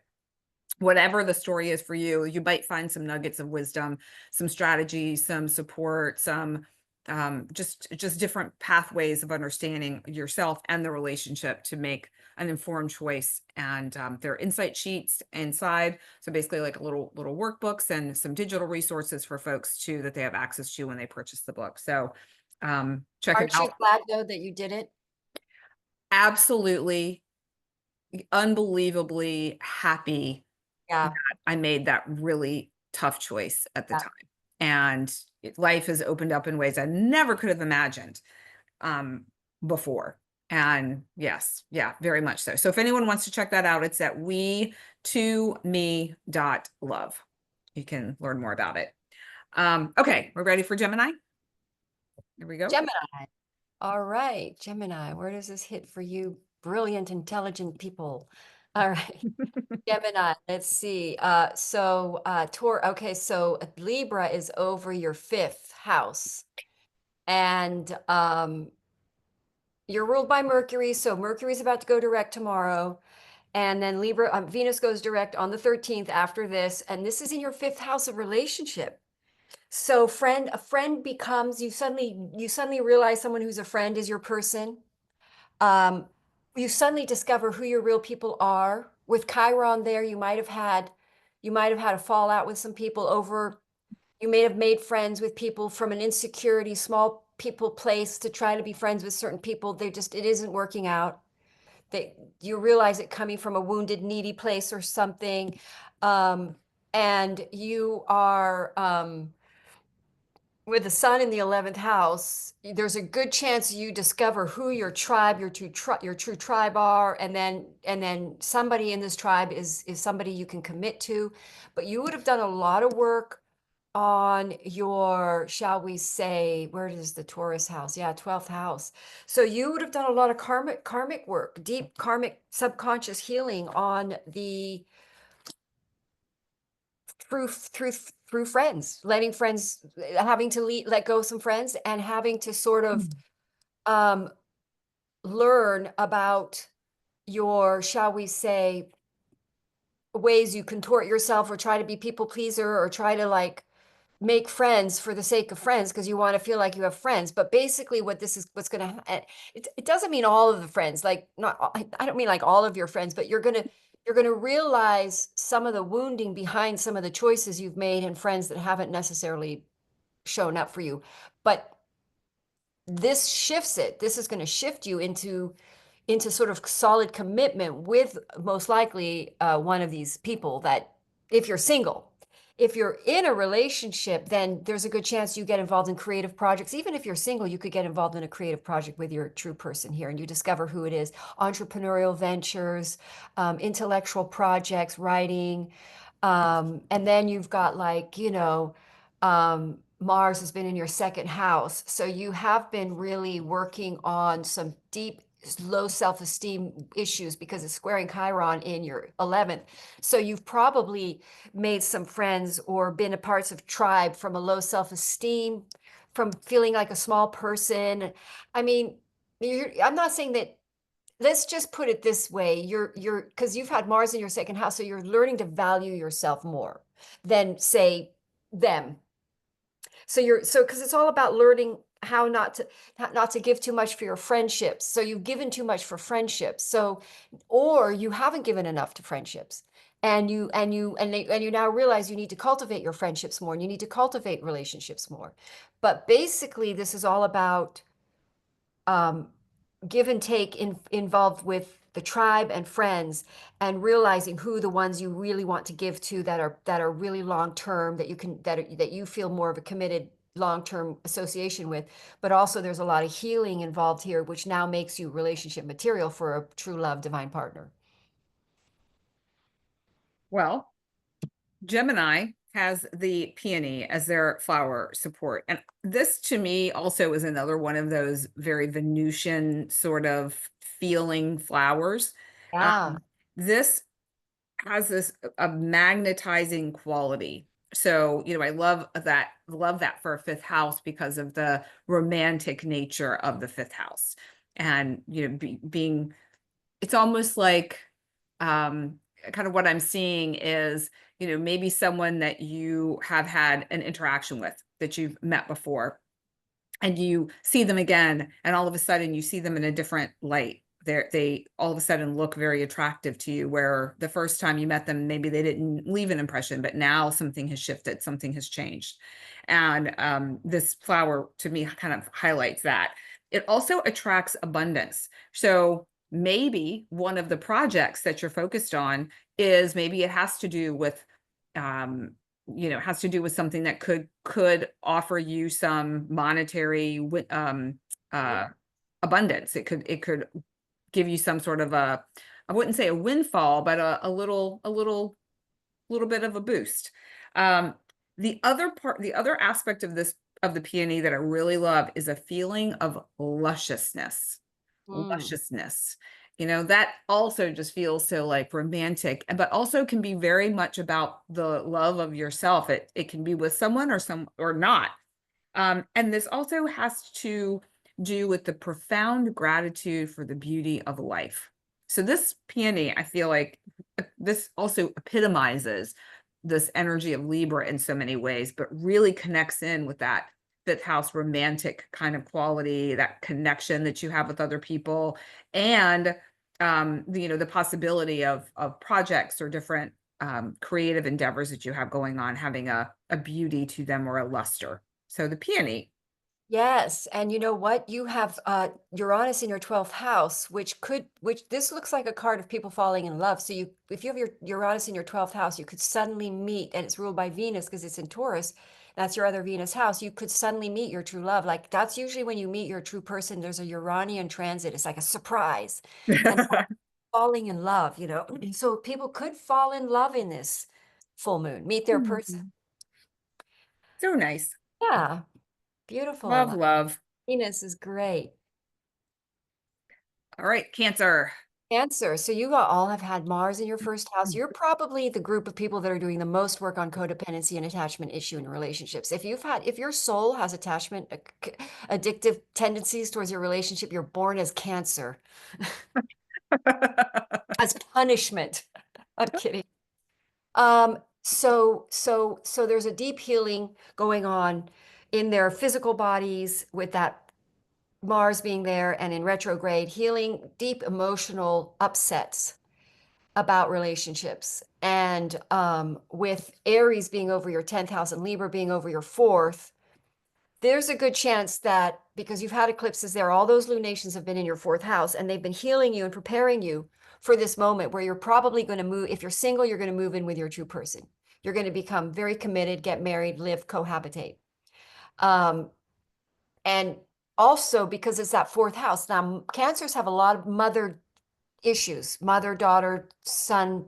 whatever the story is for you, you might find some nuggets of wisdom, some strategy, some support, some just different pathways of understanding yourself and the relationship to make an informed choice. And there are insight sheets inside, so basically like a little workbooks and some digital resources for folks too that they have access to when they purchase the book. So check it Aren't you out. glad though that you did it? Absolutely, unbelievably happy that Yeah. I made that really tough choice at the Yeah. time. And life has opened up in ways I never could have imagined um, before. And yes, yeah, very much so. So if anyone wants to check that out, it's at we2me.love. You can learn more about it. Okay, we're ready for Gemini. Here we go. Gemini. All right, Gemini, where does this hit for you? Brilliant, intelligent people. All right. Gemini, let's see. Okay, so Libra is over your fifth house. And you're ruled by Mercury, so Mercury's about to go direct tomorrow. And then Venus goes direct on the 13th after this. And this is in your fifth house of relationship. So a friend becomes, you suddenly realize someone who's a friend is your person. Um, you suddenly discover who your real people are. With Chiron there, you might have had a fallout with some people over, you may have made friends with people from an insecurity, small people place to try to be friends with certain people. It isn't working out. You realize it coming from a wounded, needy place or something. Um, and you are, with the sun in the 11th house, there's a good chance you discover who your tribe, your true tribe are, and then somebody in this tribe is somebody you can commit to. But you would have done a lot of work on your, shall we say, where is the Taurus house? Yeah, 12th house. So you would have done a lot of karmic work, deep karmic subconscious healing on the through friends, letting friends, having to let go of some friends and having to sort of um learn about your, shall we say, ways you contort yourself or try to be people pleaser or try to like make friends for the sake of friends because you want to feel like you have friends. But basically what's going to, it doesn't mean all of the friends, like not, I don't mean like all of your friends, but you're going to realize some of the wounding behind some of the choices you've made and friends that haven't necessarily shown up for you. But this shifts it. This is going to shift you into sort of solid commitment with most likely one of these people. That if you're single, if you're in a relationship, then there's a good chance you get involved in creative projects. Even if you're single, you could get involved in a creative project with your true person here, and you discover who it is. Entrepreneurial ventures, intellectual projects, writing, and then you've got like, Mars has been in your second house. So you have been really working on some deep, low self-esteem issues because it's squaring Chiron in your 11th. So you've probably made some friends or been a parts of tribe from a low self-esteem, from feeling like a small person. I mean, I'm not saying that, let's just put it this way. Because you've had Mars in your second house, so you're learning to value yourself more than say them. Because it's all about learning how not to give too much for your friendships. So you've given too much for friendships. So, or you haven't given enough to friendships. And you now realize you need to cultivate your friendships more and you need to cultivate relationships more. But basically, this is all about um, give and take involved with the tribe and friends, and realizing who the ones you really want to give to that are really long term, that you feel more of a committed long term association with. But also there's a lot of healing involved here, which now makes you relationship material for a true love divine partner. Well, Gemini has the peony as their flower support. And this to me also is another one of those very Venusian sort of feeling flowers. Yeah. This has this a magnetizing quality. So, I love that for a fifth house because of the romantic nature of the fifth house. And, being, it's almost like, kind of what I'm seeing is, maybe someone that you have had an interaction with that you've met before, and you see them again, and all of a sudden you see them in a different light. They all of a sudden look very attractive to you, where the first time you met them, maybe they didn't leave an impression, but now something has shifted, something has changed. And this flower to me kind of highlights that. It also attracts abundance. So maybe one of the projects that you're focused on is, maybe it has to do with has to do with something that could offer you some monetary uh abundance. It could give you some sort of a, I wouldn't say a windfall, but a little bit of a boost. The other aspect of this, of the peony, that I really love is a feeling of lusciousness. Mm. Lusciousness. That also just feels so like romantic, but also can be very much about the love of yourself. It can be with someone or not. And this also has to do with the profound gratitude for the beauty of life. So this peony, I feel like this also epitomizes this energy of Libra in so many ways, but really connects in with that fifth house romantic kind of quality, that connection that you have with other people, and the possibility of projects or different creative endeavors that you have going on, having a beauty to them or a luster. So the peony. Yes, and you know what? You have Uranus in your 12th house, which this looks like a card of people falling in love. So you if you have your Uranus in your 12th house, you could suddenly meet, and it's ruled by Venus because it's in Taurus. That's your other Venus house. You could suddenly meet your true love. Like that's usually when you meet your true person, there's a Uranian transit. It's like a surprise. And falling in love, you know. So people could fall in love in this full moon, meet their person. Mhm. So nice. Yeah, Love, beautiful. love. Venus is great. All right, Cancer. Cancer. So you all have had Mars in your first house. You're probably the group of people that are doing the most work on codependency and attachment issue in relationships. If your soul has attachment, addictive tendencies towards your relationship, you're born as Cancer, as punishment. I'm kidding. So there's a deep healing going on in their physical bodies with that Mars being there and in retrograde, healing deep emotional upsets about relationships. And with Aries being over your 10th house and Libra being over your fourth, there's a good chance that because you've had eclipses there, all those lunations have been in your fourth house and they've been healing you and preparing you for this moment where you're probably going to move. If you're single, you're going to move in with your true person. You're going to become very committed, get married, live, cohabitate. Um, and also because it's that fourth house. Now, cancers have a lot of mother issues, mother, daughter, son,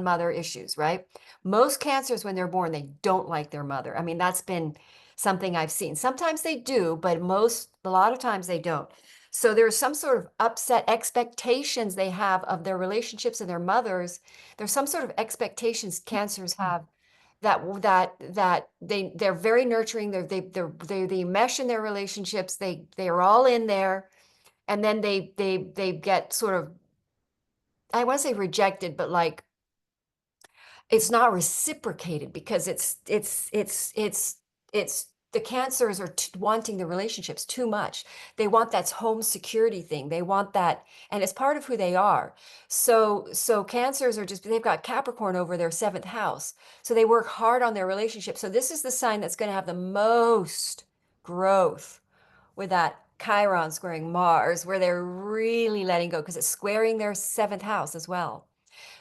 mother issues, right? Most cancers, when they're born, they don't like their mother. I mean, that's been something I've seen. Sometimes they do, but a lot of times they don't. So there's some sort of upset expectations they have of their relationships and their mothers. There's some sort of expectations cancers have that they're very nurturing. They mesh in their relationships. They are all in there, and then they get sort of, I want to say rejected, but like it's not reciprocated because it's the cancers are wanting the relationships too much. They want that home security thing. They want that, and it's part of who they are. So cancers are just, they've got Capricorn over their seventh house. So they work hard on their relationship. So this is the sign that's going to have the most growth with that Chiron squaring Mars, where they're really letting go because it's squaring their seventh house as well.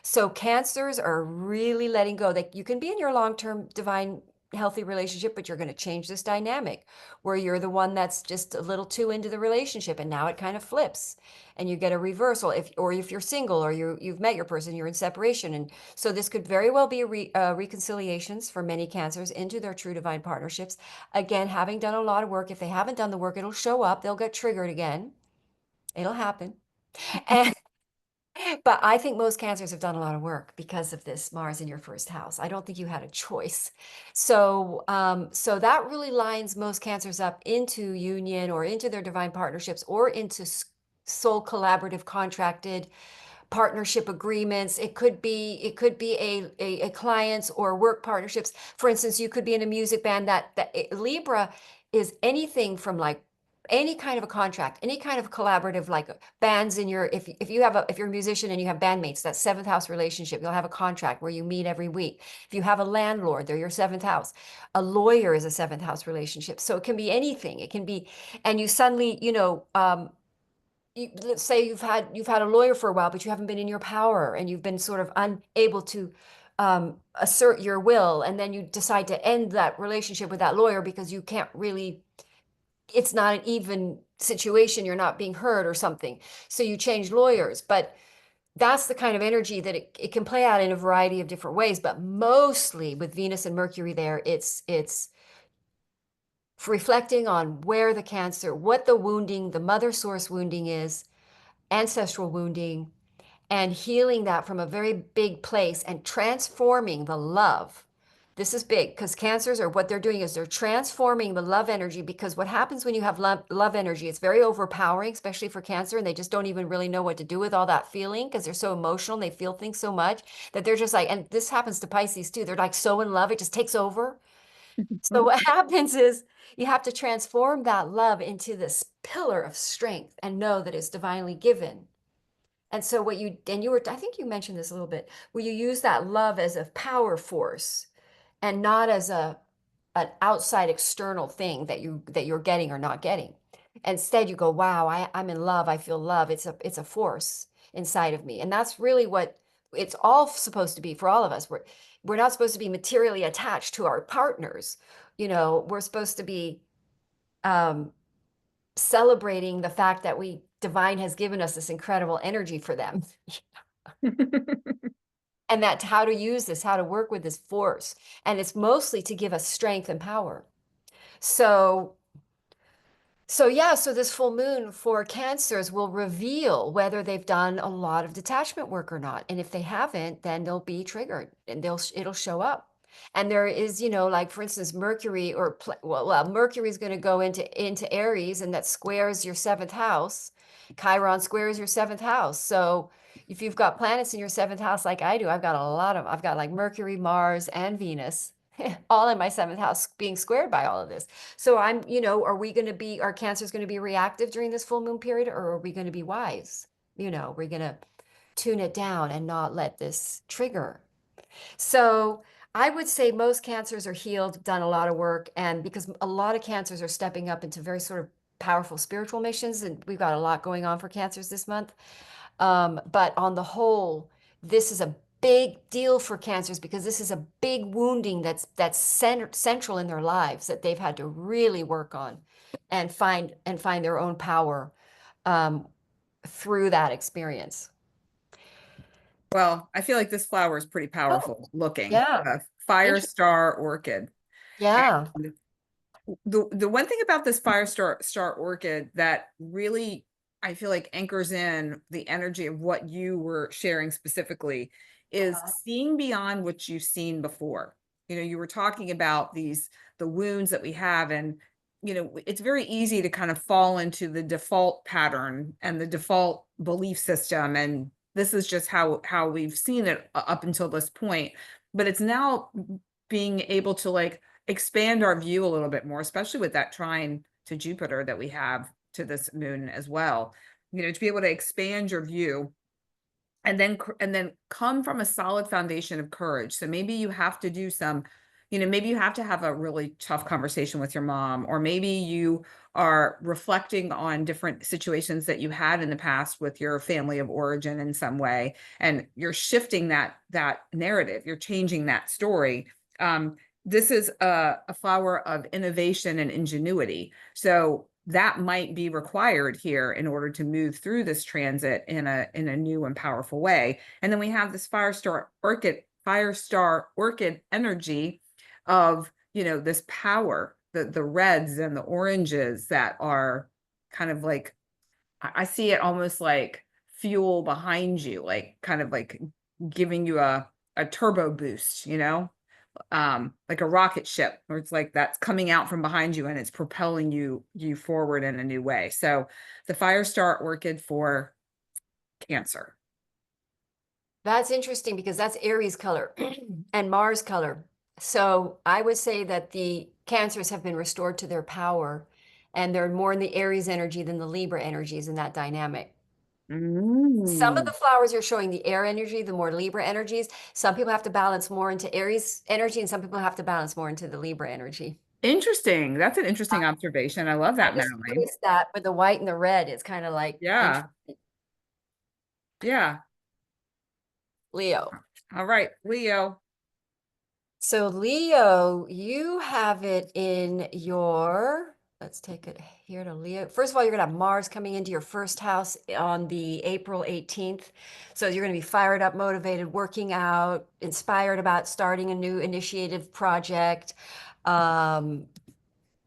So cancers are really letting go. That you can be in your long-term divine healthy relationship, but you're going to change this dynamic where you're the one that's just a little too into the relationship, and now it kind of flips, and you get a reversal. If you're single or you've met your person, you're in separation, and so this could very well be reconciliations for many cancers into their true divine partnerships. Again, having done a lot of work. If they haven't done the work, it'll show up. They'll get triggered again. It'll happen. And but I think most cancers have done a lot of work because of this Mars in your first house. I don't think you had a choice. So that really lines most cancers up into union or into their divine partnerships or into soul collaborative contracted partnership agreements. It could be a clients or work partnerships. For instance, you could be in a music band Libra is anything from like any kind of a contract, any kind of collaborative, like bands in your, if you're a musician and you have bandmates, that seventh house relationship, you'll have a contract where you meet every week. If you have a landlord, they're your seventh house. A lawyer is a seventh house relationship. So it can be anything. It can be, and you suddenly, let's say you've had a lawyer for a while, but you haven't been in your power and you've been sort of unable to assert your will, and then you decide to end that relationship with that lawyer because you can't really, it's not an even situation, you're not being heard or something, so you change lawyers. But that's the kind of energy that it can play out in a variety of different ways, but mostly with Venus and Mercury there, it's reflecting on where the cancer, what the wounding, the mother source wounding is, ancestral wounding, and healing that from a very big place and transforming the love This is big because cancers are what they're doing is they're transforming the love energy, because what happens when you have love energy, it's very overpowering, especially for cancer, and they just don't even really know what to do with all that feeling because they're so emotional and they feel things so much that they're just like, and this happens to Pisces too. They're like so in love, it just takes over. So what happens is you have to transform that love into this pillar of strength and know that it's divinely given. And so what you, and you were, I think you mentioned this a little bit, where you use that love as a power force and not as an outside external thing that you're getting or not getting. Instead, you go, wow, I'm in love. I feel love. It's a force inside of me. And that's really what it's all supposed to be for all of us. We're not supposed to be materially attached to our partners. You know, we're supposed to be um, celebrating the fact that we divine has given us this incredible energy for them. And that how to use this, how to work with this force. And it's mostly to give us strength and power. So yeah, so this full moon for cancers will reveal whether they've done a lot of detachment work or not. And if they haven't, then they'll be triggered and it'll show up. And there is, you know, like for instance, Mercury Mercury is going to go into Aries, and that squares your seventh house. Chiron squares your seventh house. So if you've got planets in your seventh house like I do, I've got like Mercury, Mars, and Venus all in my seventh house being squared by all of this. So I'm, you know, are cancers going to be reactive during this full moon period, or are we going to be wise? You know, we're going to tune it down and not let this trigger. So I would say most cancers are healed, done a lot of work, and because a lot of cancers are stepping up into very sort of powerful spiritual missions, and we've got a lot going on for cancers this month. But on the whole, this is a big deal for cancers because this is a big wounding that's central in their lives that they've had to really work on and find their own power um, through that experience. Well, I feel like this flower is pretty Oh, powerful looking. yeah. Fire Interesting. star orchid. Yeah. And the one thing about this fire star orchid that really I feel like anchors in the energy of what you were sharing specifically is Uh-huh. seeing beyond what you've seen before. You know, you were talking about the wounds that we have, and you know, it's very easy to kind of fall into the default pattern and the default belief system, and this is just how we've seen it up until this point. But it's now being able to like expand our view a little bit more, especially with that trine to Jupiter that we have to this moon as well. You know, to be able to expand your view and then come from a solid foundation of courage. So maybe you have to do some, you know, maybe you have to have a really tough conversation with your mom, or maybe you are reflecting on different situations that you had in the past with your family of origin in some way, and you're shifting that narrative, you're changing that story. This is a flower of innovation and ingenuity. So that might be required here in order to move through this transit in a new and powerful way. And then we have this firestar orchid energy of, you know, this power, the reds and the oranges that are kind of like, I see it almost like fuel behind you, like kind of like giving you a turbo boost, you know, like a rocket ship, where it's like that's coming out from behind you and it's propelling you forward in a new way. So the Firestar Orchid for Cancer. That's interesting because that's Aries color and Mars color. So I would say that the cancers have been restored to their power, and they're more in the Aries energy than the Libra energies in that dynamic. Some of the Mm. flowers are showing the air energy, the more Libra energies. Some people have to balance more into Aries energy, and some people have to balance more into the Libra energy. Interesting. That's an interesting observation. I love I that, just Madeline. noticed that with the white and the red, it's kind of like Yeah. Yeah. Leo. All right, Leo. So Leo, you have it in your, let's take it here to Leo. First of all, you're gonna have Mars coming into your first house on the April 18th. So you're gonna be fired up, motivated, working out, inspired about starting a new initiative project, um,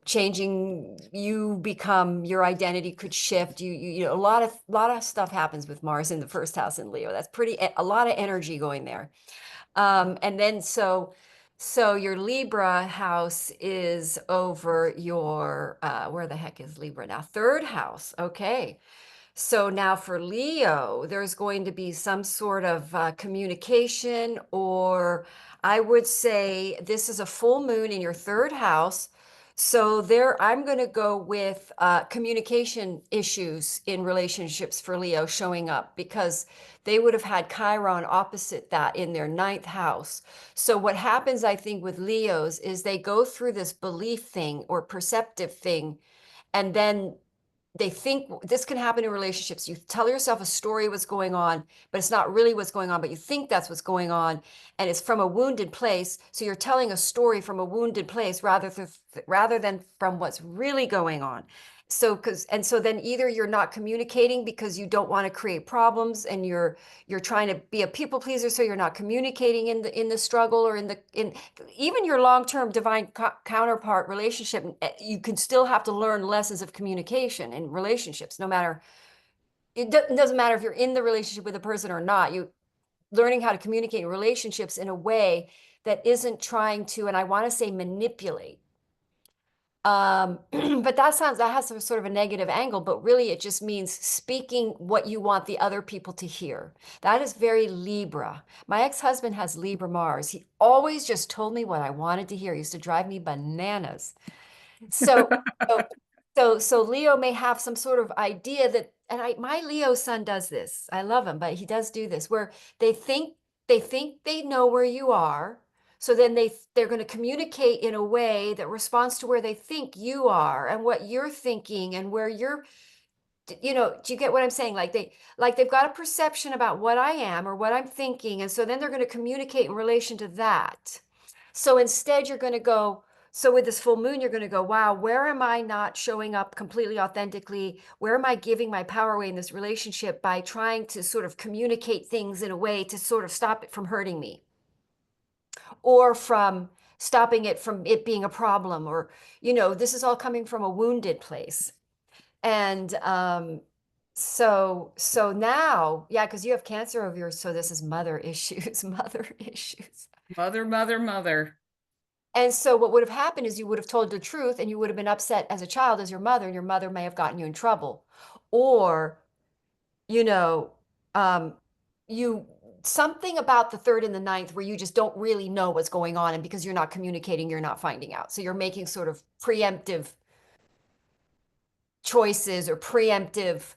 changing, you become, your identity could shift. You know, a lot of stuff happens with Mars in the first house in Leo. That's a lot of energy going there. And then so So your Libra house is over your, where the heck is Libra now? Third house. Okay. So now for Leo, there's going to be some sort of communication, or I would say this is a full moon in your third house. So there, I'm going to go with communication issues in relationships for Leo showing up because they would have had Chiron opposite that in their ninth house. So what happens, I think, with Leos is they go through this belief thing or perceptive thing, and then they think this can happen in relationships. You tell yourself a story what's going on, but it's not really what's going on, but you think that's what's going on, and it's from a wounded place. So you're telling a story from a wounded place rather than from what's really going on. So then either you're not communicating because you don't want to create problems, and you're trying to be a people pleaser, so you're not communicating in the struggle, or in even your long-term divine counterpart relationship. You can still have to learn lessons of communication in relationships, no matter, it doesn't matter if you're in the relationship with a person or not. You learning how to communicate in relationships in a way that isn't trying to, and I want to say, manipulate. But that has some sort of a negative angle, but really it just means speaking what you want the other people to hear. That is very Libra. My ex-husband has Libra Mars. He always just told me what I wanted to hear. He used to drive me bananas. So, so, so Leo may have some sort of idea that, and my Leo son does this. I love him, but he does do this where they think they know where you are. So then they're going to communicate in a way that responds to where they think you are and what you're thinking and where you're, do you get what I'm saying? Like they've got a perception about what I am or what I'm thinking, and so then they're going to communicate in relation to that. So instead, you're going to go, so with this full moon, you're going to go, wow, where am I not showing up completely authentically? Where am I giving my power away in this relationship by trying to sort of communicate things in a way to sort of stop it from hurting me, or from stopping it from it being a problem, or, this is all coming from a wounded place. And so now, yeah, because you have Cancer over yours, so this is mother issues, mother issues. Mother, mother, mother. And so what would have happened is you would have told the truth, and you would have been upset as a child as your mother, and your mother may have gotten you in trouble. Or, you know, um, you something about the third and the ninth where you just don't really know what's going on, and because you're not communicating, you're not finding out. So you're making sort of preemptive choices or preemptive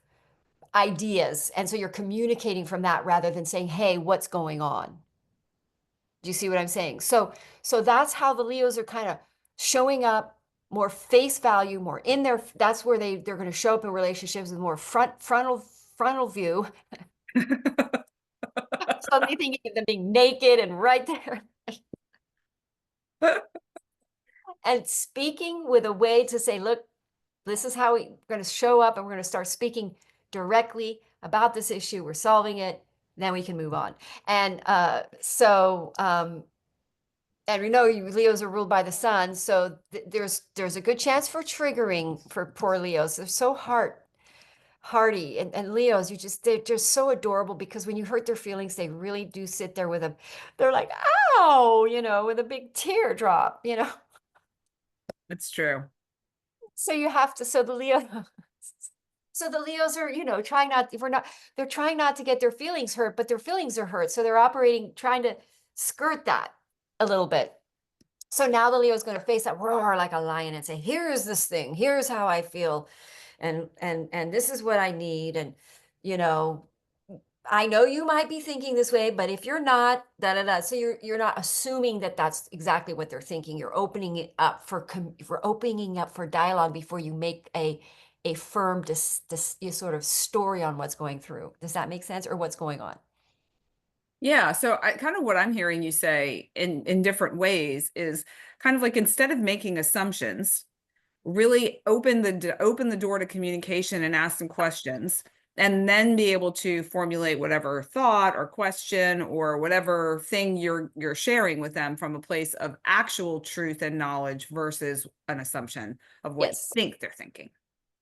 ideas. And so you're communicating from that rather than saying, hey, what's going on? Do you see what I'm saying? So that's how the Leos are kind of showing up more face value, more in their, that's where they're going to show up in relationships with more frontal view. Suddenly thinking of them being naked and right there. And speaking with a way to say, look, this is how we're going to show up, and we're going to start speaking directly about this issue. We're solving it. Then we can move on. And and we know Leos are ruled by the sun, so there's a good chance for triggering for poor Leos. They're so hardy, and Leos, they're just so adorable, because when you hurt their feelings, they really do sit there they're like, ow, with a big teardrop. It's true. So you have to, so the Leo, so the Leos are, trying not, if we're not, they're trying not to get their feelings hurt, but their feelings are hurt. So they're trying to skirt that a little bit. So now the Leo is going to face that roar like a lion and say, here's this thing, here's how I feel. And this is what I need. And, I know you might be thinking this way, but if you're not, da da da. So you're not assuming that that's exactly what they're thinking. You're opening it up for opening up for dialogue before you make a firm sort of story on what's going through. Does that make sense, or what's going on? Yeah, so I kind of what I'm hearing you say in different ways is kind of like, instead of making assumptions, really open the door to communication and ask some questions, and then be able to formulate whatever thought or question or whatever thing you're sharing with them from a place of actual truth and knowledge versus an assumption of what you Yes. think they're thinking.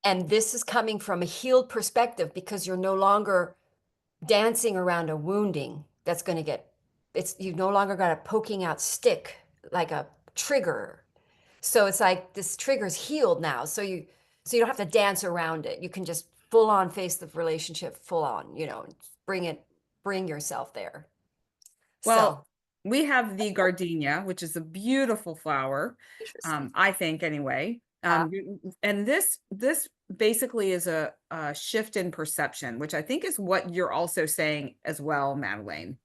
And this is coming from a healed perspective, because you're no longer dancing around a wounding that's going to get, you've no longer got a poking out stick like a trigger. So it's like this trigger's healed now. So you don't have to dance around it. You can just full on face the relationship full on, bring it, bring yourself there. Well, So we have the gardenia, which is a beautiful flower, interesting. I think anyway. Yeah. And this basically is a shift in perception, which I think is what you're also saying as well, Madeleine.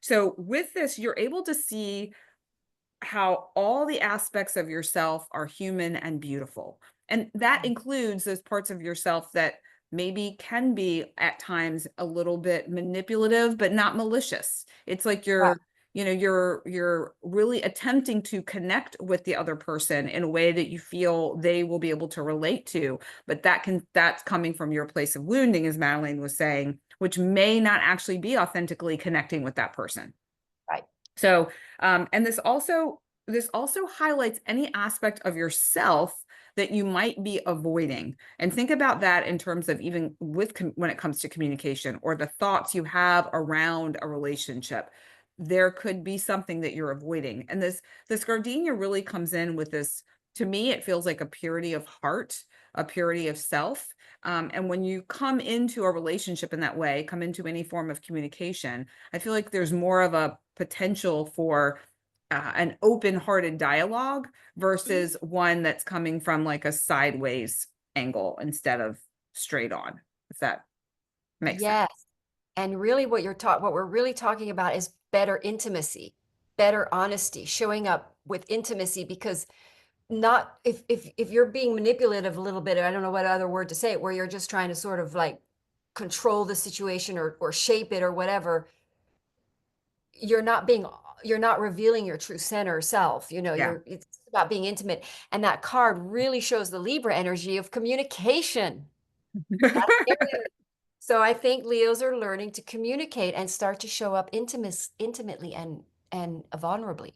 So with this, you're able to see how all the aspects of yourself are human and beautiful. And that includes those parts of yourself that maybe can be at times a little bit manipulative, but not malicious. It's like Right. you're really attempting to connect with the other person in a way that you feel they will be able to relate to. But that's coming from your place of wounding, as Madeline was saying, which may not actually be authentically connecting with that person. Right. So, and this also highlights any aspect of yourself that you might be avoiding. And think about that in terms of even when it comes to communication or the thoughts you have around a relationship. There could be something that you're avoiding. And this gardenia really comes in with this, to me, it feels like a purity of heart, a purity of self. And when you come into a relationship in that way, come into any form of communication, I feel like there's more of a potential for an open-hearted dialogue Mhm. versus one that's coming from like a sideways angle instead of straight on, if that makes sense. Yes. And really what we're really talking about is better intimacy, better honesty, showing up with intimacy because not if you're being manipulative a little bit, I don't know what other word to say it, where you're just trying to sort of like control the situation or shape it or whatever, you're not being you're not revealing your true center self. Yeah. It's about being intimate. And that card really shows the Libra energy of communication. That's scary. So I think Leos are learning to communicate and start to show up intimately and vulnerably.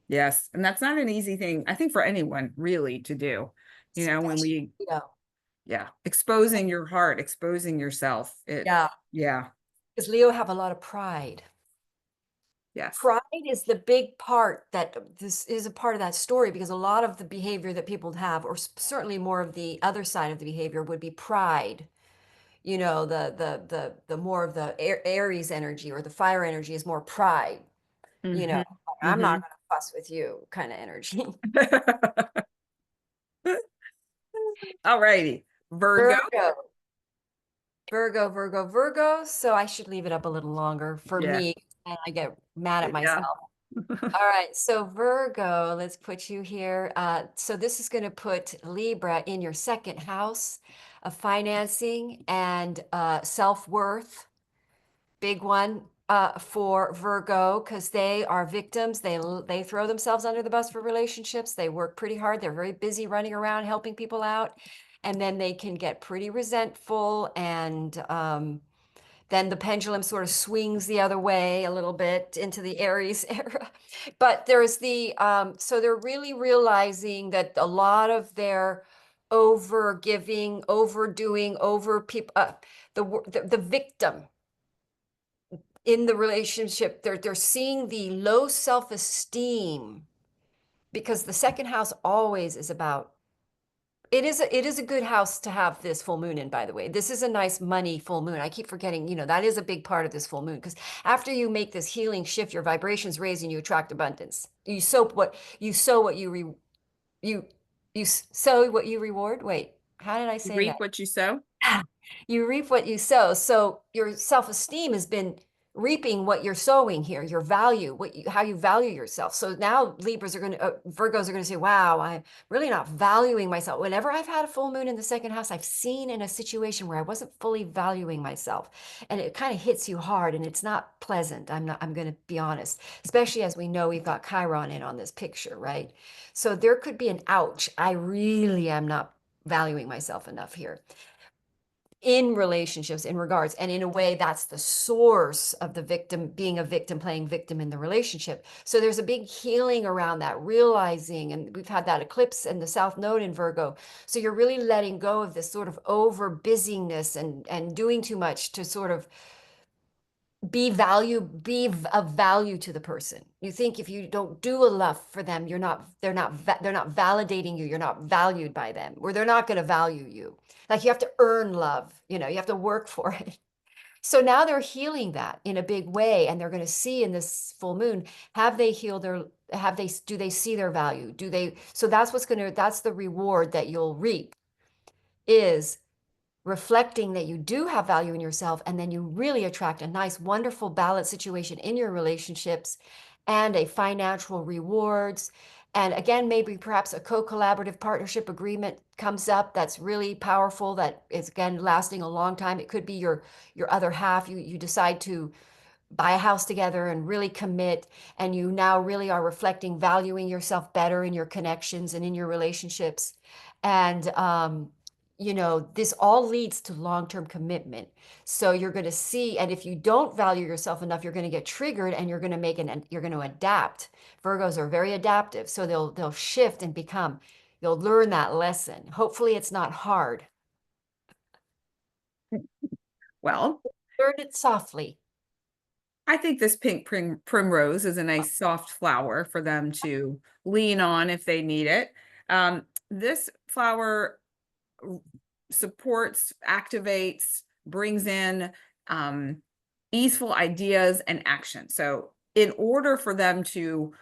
Yes. And that's not an easy thing, I think, for anyone really to do. When Especially, yeah, exposing your heart, exposing yourself. yeah, Yeah, because Leo have a lot of pride. yes. Pride is the big part that this is a part of that story because a lot of the behavior that people have, or certainly more of the other side of the behavior, would be pride. The more of the Aries energy or the fire energy is more pride. You know, Hmm. I'm not Hmm. going to fuss with you kind of energy. All righty. Virgo. Virgo, Virgo, Virgo, Virgo. So I should leave it up a little longer for Yeah. me, and I get mad at Yeah. myself. All right, so Virgo, let's put you here. So this is going to put Libra in your second house of financing and self-worth. Big one for Virgo because they are victims. They throw themselves under the bus for relationships. They work pretty hard. They're very busy running around helping people out, and then they can get pretty resentful and then the pendulum sort of swings the other way a little bit into the Aries era. But there's so they're really realizing that a lot of their over giving, overdoing, over people, the victim in the relationship, they're seeing the low self-esteem because the second house always is about it is a good house to have this full moon in, by the way. This is a nice money full moon. I keep forgetting, that is a big part of this full moon because after you make this healing shift, your vibrations raise and you attract abundance. You you sow what you reward. Wait, how did I You say reap that? what you sow. You reap what you sow. So your self-esteem has been reaping what you're sowing here, your value, how you value yourself. So now Virgos are going to say, wow, I'm really not valuing myself. Whenever I've had a full moon in the second house, I've seen in a situation where I wasn't fully valuing myself. And it kind of hits you hard and it's not pleasant. I'm going to be honest, especially as we know we've got Chiron in on this picture, right? So there could be an ouch. I really am not valuing myself enough here in relationships, in regards, and in a way that's the source of the victim being a victim, playing victim in the relationship. So there's a big healing around that, realizing, and we've had that eclipse in the South Node in Virgo. So you're really letting go of this sort of over busyness and doing too much to sort of of value to the person. You think if you don't do enough for them, they're not validating you, you're not valued by them, or they're not going to value you. Like you have to earn love, you know, you have to work for it. So now they're healing that in a big way, and they're going to see in this full moon, have they healed their, do they see their value? Do they, so that's the reward that you'll reap, is reflecting that you do have value in yourself, and then you really attract a nice, wonderful, balanced situation in your relationships and a financial rewards. And again, maybe perhaps a co-collaborative partnership agreement comes up that's really powerful, that is again lasting a long time. It could be your other half. You decide to buy a house together and really commit, and you now really are reflecting valuing yourself better in your connections and in your relationships. And you know, this all leads to long-term commitment. So you're going to see, and if you don't value yourself enough, you're going to get triggered, and you're going to adapt. Virgos are very adaptive, so they'll shift and become, you'll learn that lesson. Hopefully it's not hard. Well, Learn it softly. I think this pink primrose is a nice soft flower for them to lean on if they need it. This flower supports, activates, brings in easeful ideas and action. So in order for them to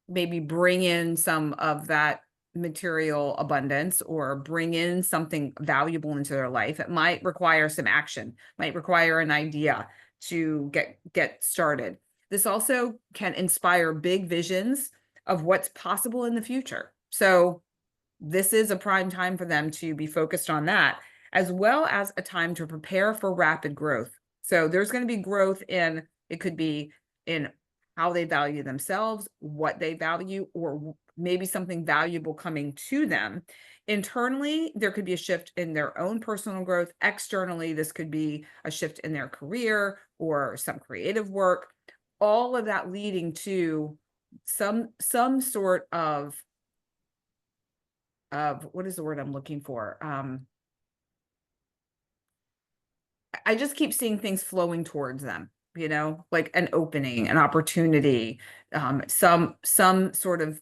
maybe bring in some of that material abundance or bring in something valuable into their life, it might require some action, might require an idea to get started. This also can inspire big visions of what's possible in the future. So this is a prime time for them to be focused on that, as well as a time to prepare for rapid growth. So there's going to be growth in, it could be in how they value themselves, what they value, or maybe something valuable coming to them. Internally, there could be a shift in their own personal growth. Externally, this could be a shift in their career or some creative work. All of that leading to some sort of what is the word I'm looking for? I just keep seeing things flowing towards them, you know, like an opening, an opportunity, some sort of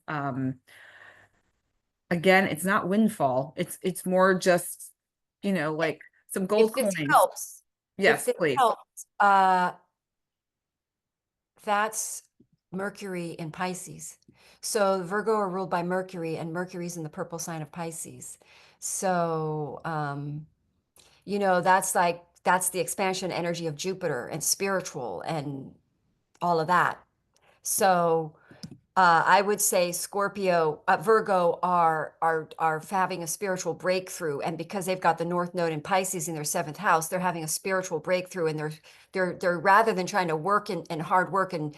again, it's not windfall. It's more just, you know, like some gold If this coins. helps, if Yes, this please. helps, that's Mercury in Pisces. So Virgo are ruled by Mercury, and Mercury's in the purple sign of Pisces. So, you know, that's the expansion energy of Jupiter and spiritual and all of that. So, I would say Scorpio, Virgo are having a spiritual breakthrough, and because they've got the North Node in Pisces in their seventh house, they're having a spiritual breakthrough, and they're rather than trying to work and hard work and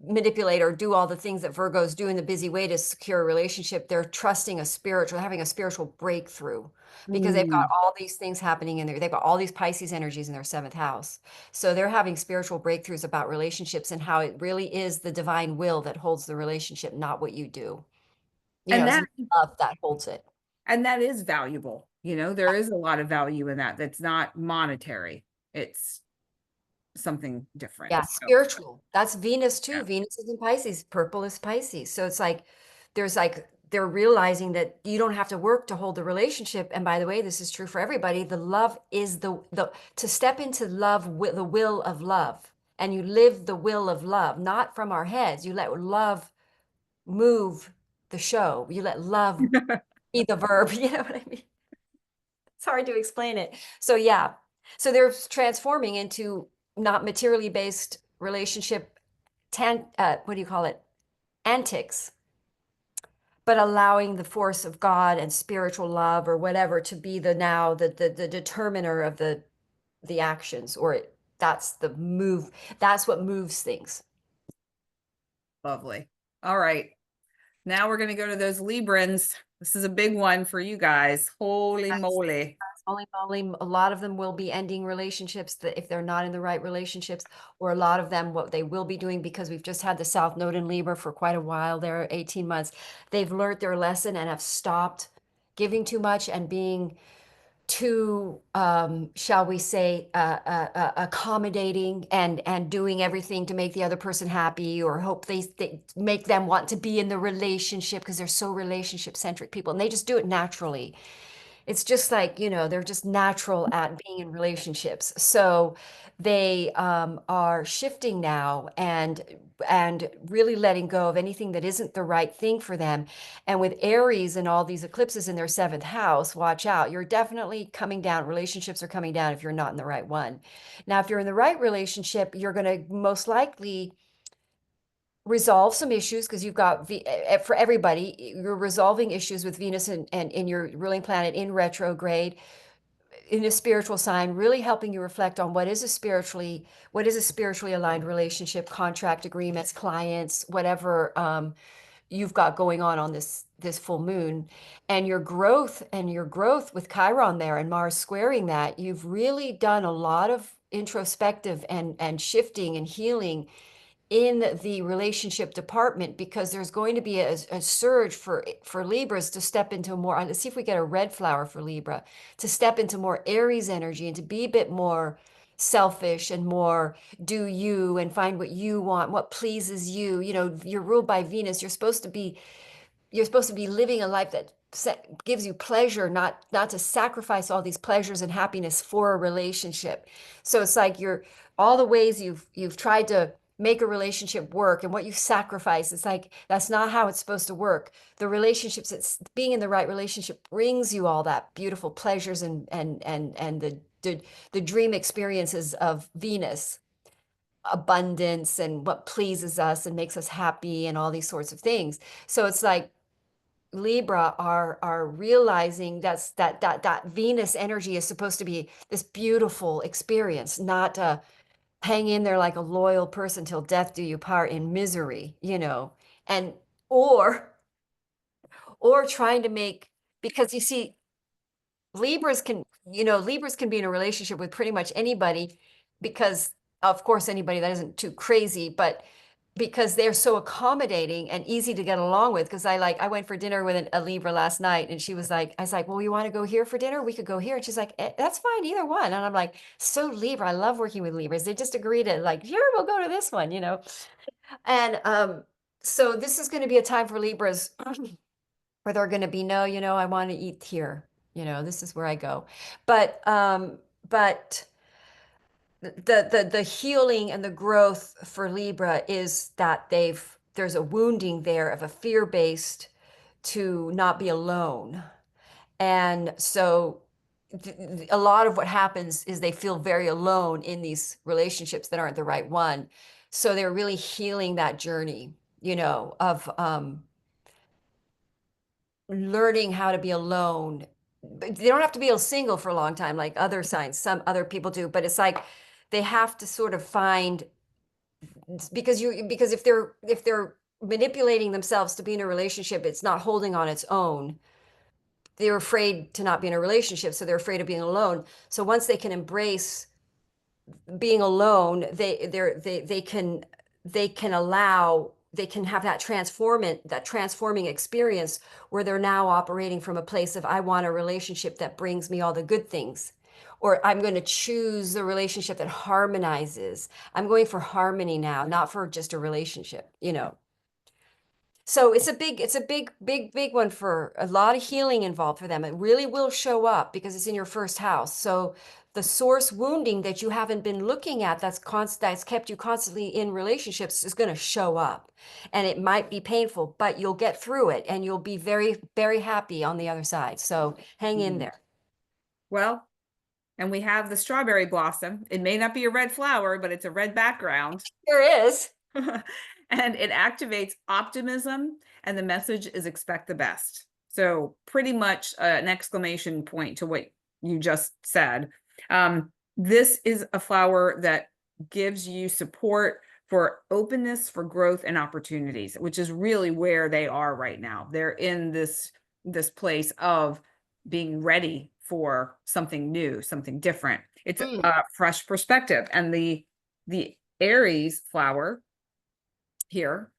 manipulate or do all the things that Virgos do in the busy way to secure a relationship, they're trusting having a spiritual breakthrough because they've got Mm. all these things happening in there. They've got all these Pisces energies in their seventh house. So they're having spiritual breakthroughs about relationships and how it really is the divine will that holds the relationship, not what you do. You know, And it's that love that holds it. and that is valuable. You know, there is a lot of value in that. That's not monetary. It's something different. Yeah, So, spiritual. That's Venus too. yeah. Venus is in Pisces. Purple is Pisces. So it's like they're realizing that you don't have to work to hold the relationship. And by the way, this is true for everybody. The love is the to step into love with the will of love. And you live the will of love, not from our heads. You let love move the show. You let love be the verb. You know what I mean? It's hard to explain it. So yeah. So they're transforming into not materially based relationship what do you call it? Antics, but allowing the force of God and spiritual love or whatever to be the determiner of the actions, or that's the move. That's what moves things. Lovely. All right. Now we're going to go to those Librans. This is a big one for you guys. Holy moly. Holy moly, a lot of them will be ending relationships that if they're not in the right relationships, or a lot of them, what they will be doing, because we've just had the South Node in Libra for quite a while there, 18 months. They've learned their lesson and have stopped giving too much and being too, shall we say, accommodating and doing everything to make the other person happy, or hope they make them want to be in the relationship because they're so relationship centric people, and they just do it naturally. It's just like, they're just natural at being in relationships. So they are shifting now and really letting go of anything that isn't the right thing for them. And with Aries and all these eclipses in their seventh house, watch out. You're definitely coming down. Relationships are coming down if you're not in the right one. Now, if you're in the right relationship, you're going to most likely resolve some issues because you've got for everybody, you're resolving issues with Venus and in your ruling planet in retrograde in a spiritual sign, really helping you reflect on what is a spiritually aligned relationship, contract agreements, clients, whatever you've got going on this full moon. And your growth with Chiron there and Mars squaring that, you've really done a lot of introspective and shifting and healing in the relationship department, because there's going to be a surge for Libras to step into more. Let's see if we get a red flower for Libra, to step into more Aries energy and to be a bit more selfish and more do you and find what you want, what pleases you. You're ruled by Venus. You're supposed to be living a life that gives you pleasure, not to sacrifice all these pleasures and happiness for a relationship. So it's like you're all the ways you've tried to make a relationship work and what you sacrifice. It's like that's not how it's supposed to work. The relationships, it's being in the right relationship brings you all that beautiful pleasures and the dream experiences of Venus, abundance and what pleases us and makes us happy and all these sorts of things. So it's like Libra are realizing that Venus energy is supposed to be this beautiful experience, not hang in there like a loyal person till death do you part in misery, and or or trying to make, because you see, Libras can be in a relationship with pretty much anybody, because of course anybody that isn't too crazy, but because they're so accommodating and easy to get along with. Because I went for dinner with a Libra last night, and I was like, well, you want to go here for dinner? We could go here. And she's like, that's fine, either one. And I'm like, so Libra, I love working with Libras. They just agree to, like, sure, we'll go to this one. And so this is going to be a time for Libras where they're going to be, no, I want to eat here. This is where I go. But the healing and the growth for Libra is that there's a wounding there of a fear-based to not be alone. And so a lot of what happens is they feel very alone in these relationships that aren't the right one. So they're really healing that journey, of learning how to be alone. But they don't have to be single for a long time like other signs, some other people do, but it's like they have to sort of find, because if they're manipulating themselves to be in a relationship, it's not holding on its own. They're afraid to not be in a relationship, so they're afraid of being alone. So once they can embrace being alone, they can have that transforming experience where they're now operating from a place of, I want a relationship that brings me all the good things, or I'm going to choose a relationship that harmonizes. I'm going for harmony now, not for just a relationship. So it's a big one, for a lot of healing involved for them. It really will show up because it's in your first house. So the source wounding that you haven't been looking at, that's kept you constantly in relationships, is going to show up. And it might be painful, but you'll get through it and you'll be very, very happy on the other side. So hang in there. Well, and we have the strawberry blossom. It may not be a red flower, but it's a red background. There is. And it activates optimism, and the message is expect the best. So pretty much an exclamation point to what you just said. This is a flower that gives you support for openness, for growth and opportunities, which is really where they are right now. They're in this place of being ready for something new, something different. It's a fresh perspective. And the Aries flower here,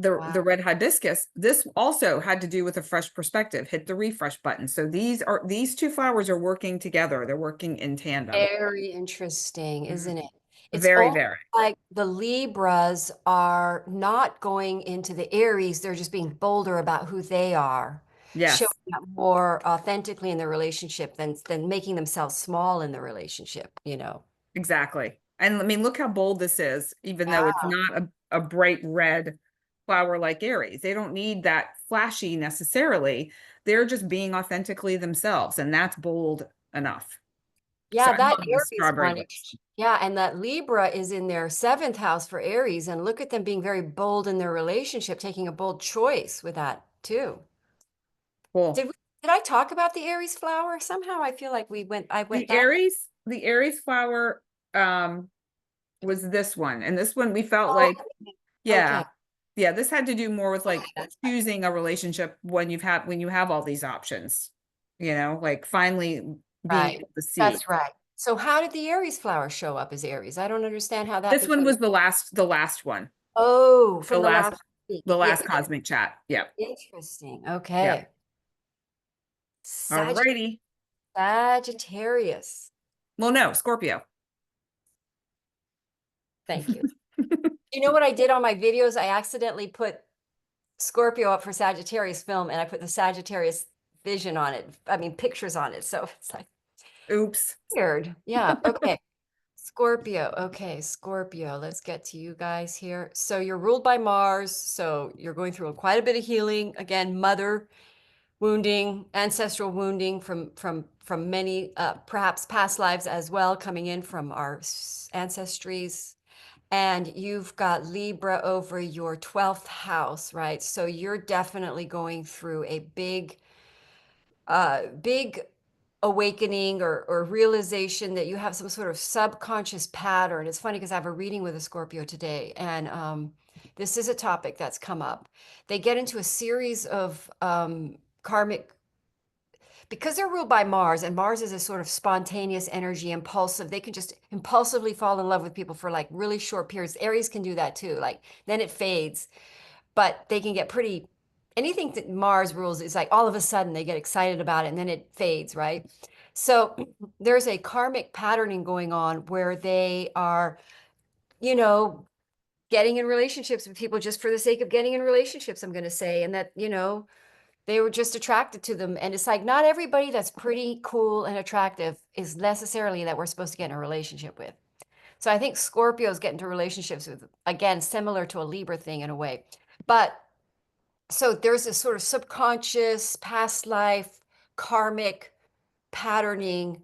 the Wow. red hibiscus, this also had to do with a fresh perspective. Hit the refresh button. So these two flowers are working together. They're working in tandem. Very interesting, Mhm. isn't it? It's Very, almost very. like the Libras are not going into the Aries, they're just being bolder about who they are, showing Yes, up more authentically in the relationship than making themselves small in the relationship, you know. exactly. And I mean, look how bold this is, even though it's Yeah. not a bright red flower like Aries. They don't need that flashy necessarily. They're just being authentically themselves, and that's bold enough. So Yeah, I that love this Aries strawberry one. witch. Yeah, and that Libra is in their seventh house for Aries. And look at them being very bold in their relationship, taking a bold choice with that too. Cool. Did we, did I talk about the Aries flower? Somehow I feel like I went back. The Aries flower um was this one. And this one we felt Oh, like, okay. yeah, yeah, this had to do more with Okay, like that's right. choosing a relationship when you have all these options, like finally being Right. able to see. That's right. So how did the Aries flower show up as Aries? I don't understand how that This one became. was the last one, Oh, the from the last, last week. the Yeah, last cosmic chat. Yeah. interesting. Yeah. Okay. All Sag righty. Sagittarius. Well, no, Scorpio. Thank you. You know what I did on my videos? I accidentally put Scorpio up for Sagittarius film and I put the Sagittarius vision on it. I mean, pictures on it. So it's like Oops. weird. Yeah. Okay. Scorpio. Okay. Scorpio. Let's get to you guys here. So you're ruled by Mars. So you're going through quite a bit of healing. Again, mother wounding, ancestral wounding from many perhaps past lives as well, coming in from our ancestries. And you've got Libra over your 12th house, right? So you're definitely going through a big awakening or realization that you have some sort of subconscious pattern. It's funny because I have a reading with a Scorpio today, and this is a topic that's come up. They get into a series of karmic, because they're ruled by Mars, and Mars is a sort of spontaneous energy, impulsive. They can just impulsively fall in love with people for like really short periods. Aries can do that too. Like then it fades, but they can get pretty, anything that Mars rules is like all of a sudden they get excited about it and then it fades, right? So there's a karmic patterning going on where they are, you know, getting in relationships with people just for the sake of getting in relationships, I'm going to say, and that, they were just attracted to them. And it's like not everybody that's pretty cool and attractive is necessarily that we're supposed to get in a relationship with. So I think Scorpios get into relationships with, again, similar to a Libra thing in a way. But so there's this sort of subconscious, past life, karmic patterning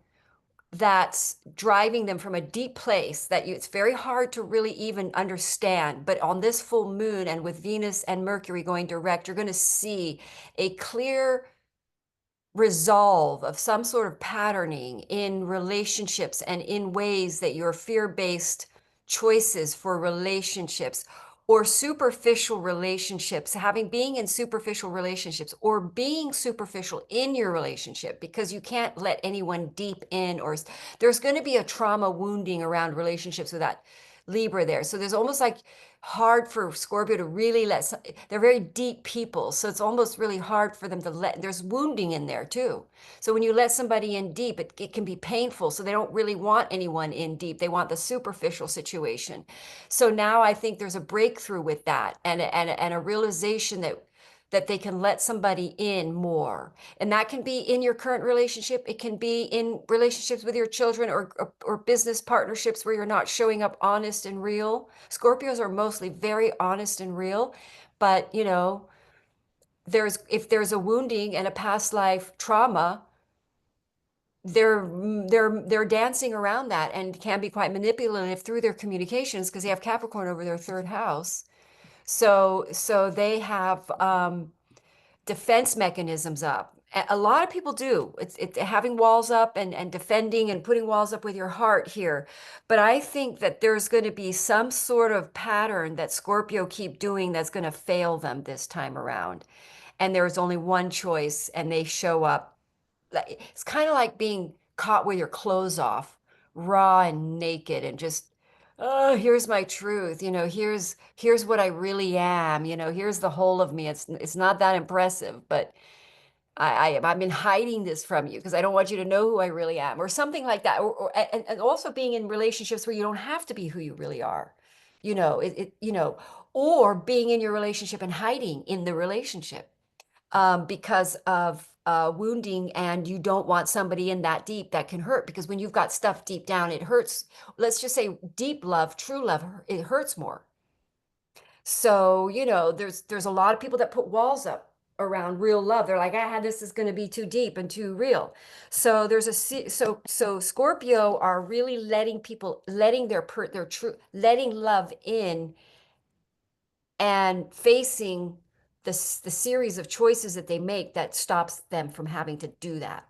that's driving them from a deep place that it's very hard to really even understand. But on this full moon and with Venus and Mercury going direct, you're going to see a clear resolve of some sort of patterning in relationships and in ways that your fear-based choices for relationships or superficial relationships, being in superficial relationships or being superficial in your relationship because you can't let anyone deep in, or there's going to be a trauma wounding around relationships with that Libra there. So there's almost like hard for Scorpio to really they're very deep people. So it's almost really hard for them to there's wounding in there too. So when you let somebody in deep, it can be painful. So they don't really want anyone in deep. They want the superficial situation. So now I think there's a breakthrough with that and a realization that they can let somebody in more. And that can be in your current relationship. It can be in relationships with your children or business partnerships where you're not showing up honest and real. Scorpios are mostly very honest and real, but if there's a wounding and a past life trauma, they're dancing around that and can be quite manipulative through their communications because they have Capricorn over their third house. So they have defense mechanisms up. A lot of people do. It's having walls up and defending and putting walls up with your heart here. But I think that there's going to be some sort of pattern that Scorpio keep doing that's going to fail them this time around. And there's only one choice, and they show up. It's kind of like being caught with your clothes off, raw and naked, and just Oh, here's my truth. Here's what I really am. Here's the whole of me. It's not that impressive, but I've been hiding this from you because I don't want you to know who I really am, or something like that. And also being in relationships where you don't have to be who you really are. Or being in your relationship and hiding in the relationship because of wounding, and you don't want somebody in that deep that can hurt, because when you've got stuff deep down, it hurts. Let's just say deep love, true love, it hurts more. So, there's a lot of people that put walls up around real love. They're like, this is going to be too deep and too real. So so Scorpio are really letting people, letting their true, letting love in, and facing the series of choices that they make that stops them from having to do that.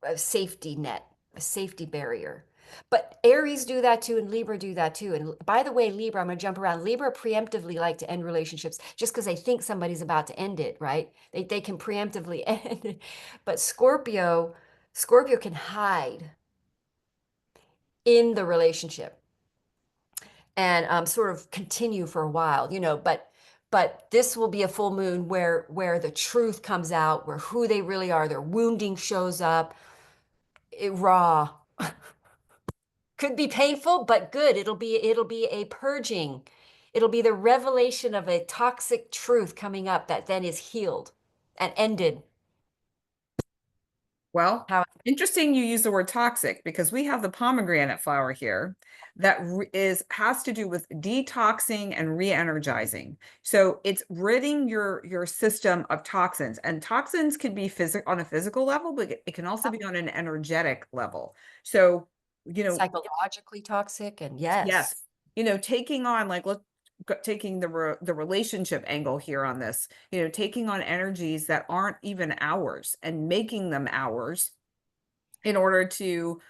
A safety net, a safety barrier. But Aries do that too, and Libra do that too. And by the way, Libra, I'm going to jump around. Libra preemptively like to end relationships just because they think somebody's about to end it, right? They can preemptively end it. But Scorpio can hide in the relationship and sort of continue for a while, but this will be a full moon where the truth comes out, where who they really are, their wounding shows up, raw. Could be painful, but good. It'll be a purging. It'll be the revelation of a toxic truth coming up that then is healed and ended. Well, How interesting you use the word toxic, because we have the pomegranate flower here that has to do with detoxing and re-energizing. So it's ridding your system of toxins, and toxins can be on a physical level, but it can also be on an energetic level. So, psychologically toxic, and yes, yes. taking on, like, taking the relationship angle here on this, taking on energies that aren't even ours and making them ours in order to,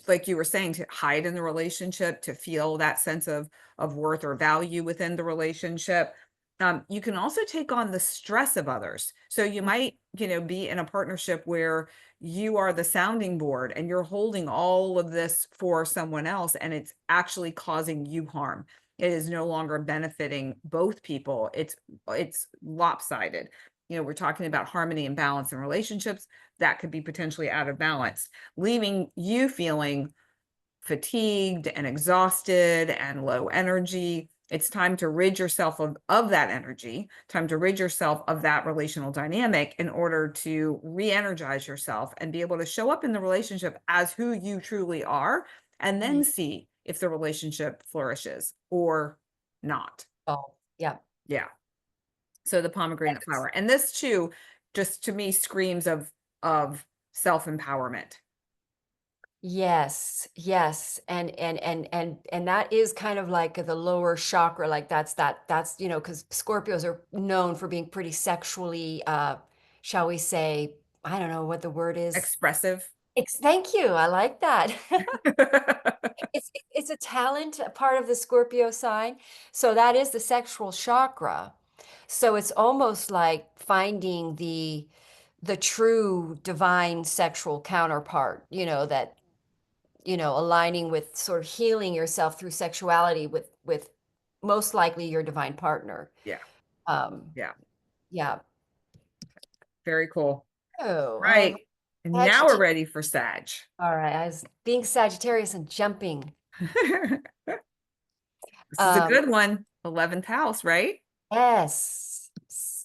like you were saying, to hide in the relationship, to feel that sense of worth or value within the relationship. You can also take on the stress of others. So you might, be in a partnership where you are the sounding board and you're holding all of this for someone else, and it's actually causing you harm. It is no longer benefiting both people. It's lopsided. We're talking about harmony and balance in relationships that could be potentially out of balance, leaving you feeling fatigued and exhausted and low energy. It's time to rid yourself of that energy, time to rid yourself of that relational dynamic in order to re-energize yourself and be able to show up in the relationship as who you truly are, and then see if the relationship flourishes or not. Oh, yeah. Yeah. So the pomegranate flower. And this too, just to me, screams of self-empowerment. Yes. And that is kind of like the lower chakra. Like that's, because Scorpios are known for being pretty sexually, shall we say, I don't know what the word is. Expressive. Thank you. I like that. It's a talent, a part of the Scorpio sign. So that is the sexual chakra. So it's almost like finding the true divine sexual counterpart, that, aligning with, sort of healing yourself through sexuality with most likely your divine partner. Yeah. Um, Yeah. yeah. Very cool. Oh, Right. And now we're ready for Sag. all right. I was being Sagittarius and jumping. This is a Um, good one. 11th house, right? yes,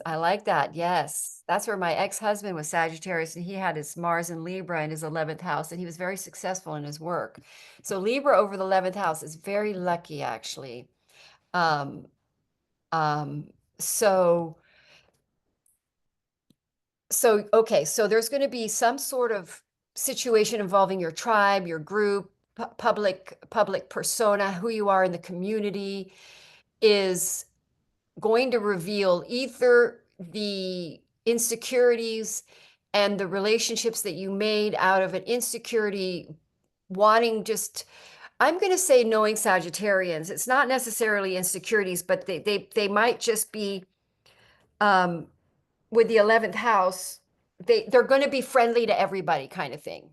I like that. Yes. That's where my ex-husband was Sagittarius, and he had his Mars and Libra in his 11th house, and he was very successful in his work. So Libra over the 11th house is very lucky, actually. Um, um, so okay, so there's going to be some sort of situation involving your tribe, your group, public persona, who you are in the community is going to reveal either the insecurities and the relationships that you made out of an insecurity, wanting just, I'm going to say, knowing Sagittarians, it's not necessarily insecurities, but they might just be, um, with the 11th house, they're going to be friendly to everybody, kind of thing.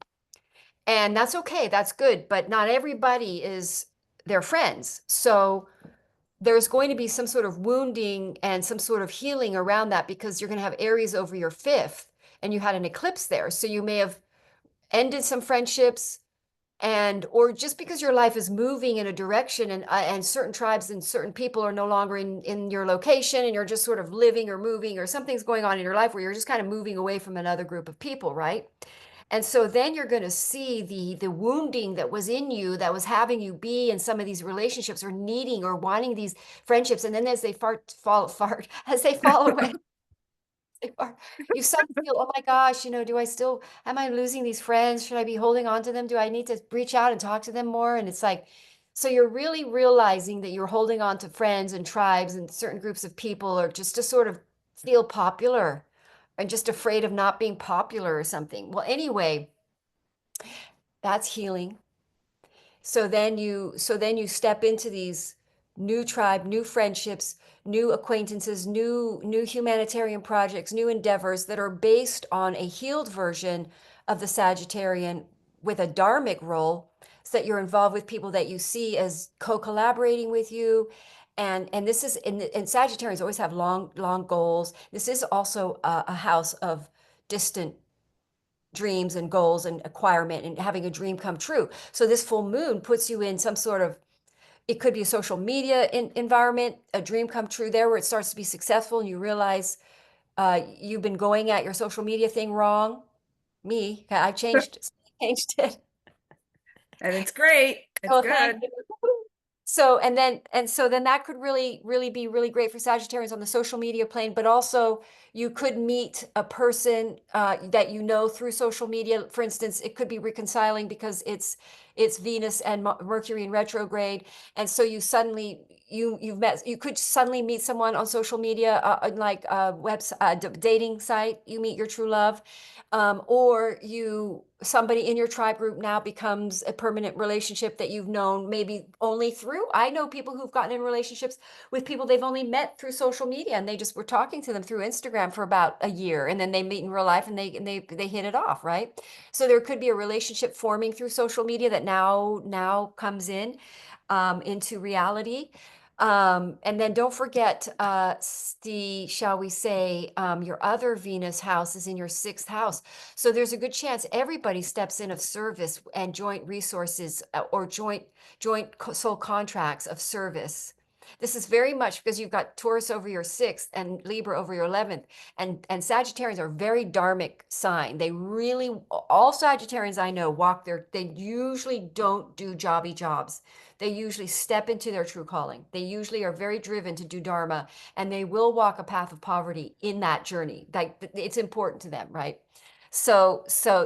And that's okay, that's good, but not everybody is their friends. So there's going to be some sort of wounding and some sort of healing around that, because you're going to have Aries over your fifth and you had an eclipse there. So you may have ended some friendships, and or just because your life is moving in a direction, and certain tribes and certain people are no longer in your location, and you're just sort of living or moving, or something's going on in your life where you're just kind of moving away from another group of people, right? And so then you're going to see the wounding that was in you, that was having you be in some of these relationships, or needing or wanting these friendships, and then as they as they fall away, you suddenly feel, oh my gosh, do I still, am I losing these friends? Should I be holding on to them? Do I need to reach out and talk to them more? And it's like, so you're really realizing that you're holding on to friends and tribes and certain groups of people, or just to sort of feel popular, and just afraid of not being popular or something. Well, anyway, that's healing. So then you step into these new tribe, new friendships, new acquaintances, new humanitarian projects, new endeavors that are based on a healed version of the Sagittarian with a dharmic role, so that you're involved with people that you see as co-collaborating with you. And this is, and Sagittarians always have long goals. This is also a house of distant dreams and goals and acquirement and having a dream come true. So this full moon puts you in some sort of, it could be a social media environment, a dream come true there, where it starts to be successful and you realize you've been going at your social media thing wrong. I changed it. And it's great. It's Oh, thank good. you. So then that could really be really great for Sagittarians on the social media plane, but also you could meet a person that you know through social media. For instance, it could be reconciling because it's Venus and Mercury in retrograde, and so you could suddenly meet someone on social media, like a dating site. You meet your true love, or somebody in your tribe group now becomes a permanent relationship that you've known maybe only through. I know people who've gotten in relationships with people they've only met through social media, and they just were talking to them through Instagram for about a year, and then they meet in real life, and they hit it off, right? So there could be a relationship forming through social media that now comes into reality. And then don't forget, shall we say, your other Venus house is in your sixth house. So there's a good chance everybody steps in of service and joint resources, or joint soul contracts of service. This is very much because you've got Taurus over your sixth and Libra over your 11th. And Sagittarians are a very dharmic sign. They really, all Sagittarians I know they usually don't do jobby jobs. They usually step into their true calling. They usually are very driven to do dharma, and they will walk a path of poverty in that journey. Like, it's important to them, right? So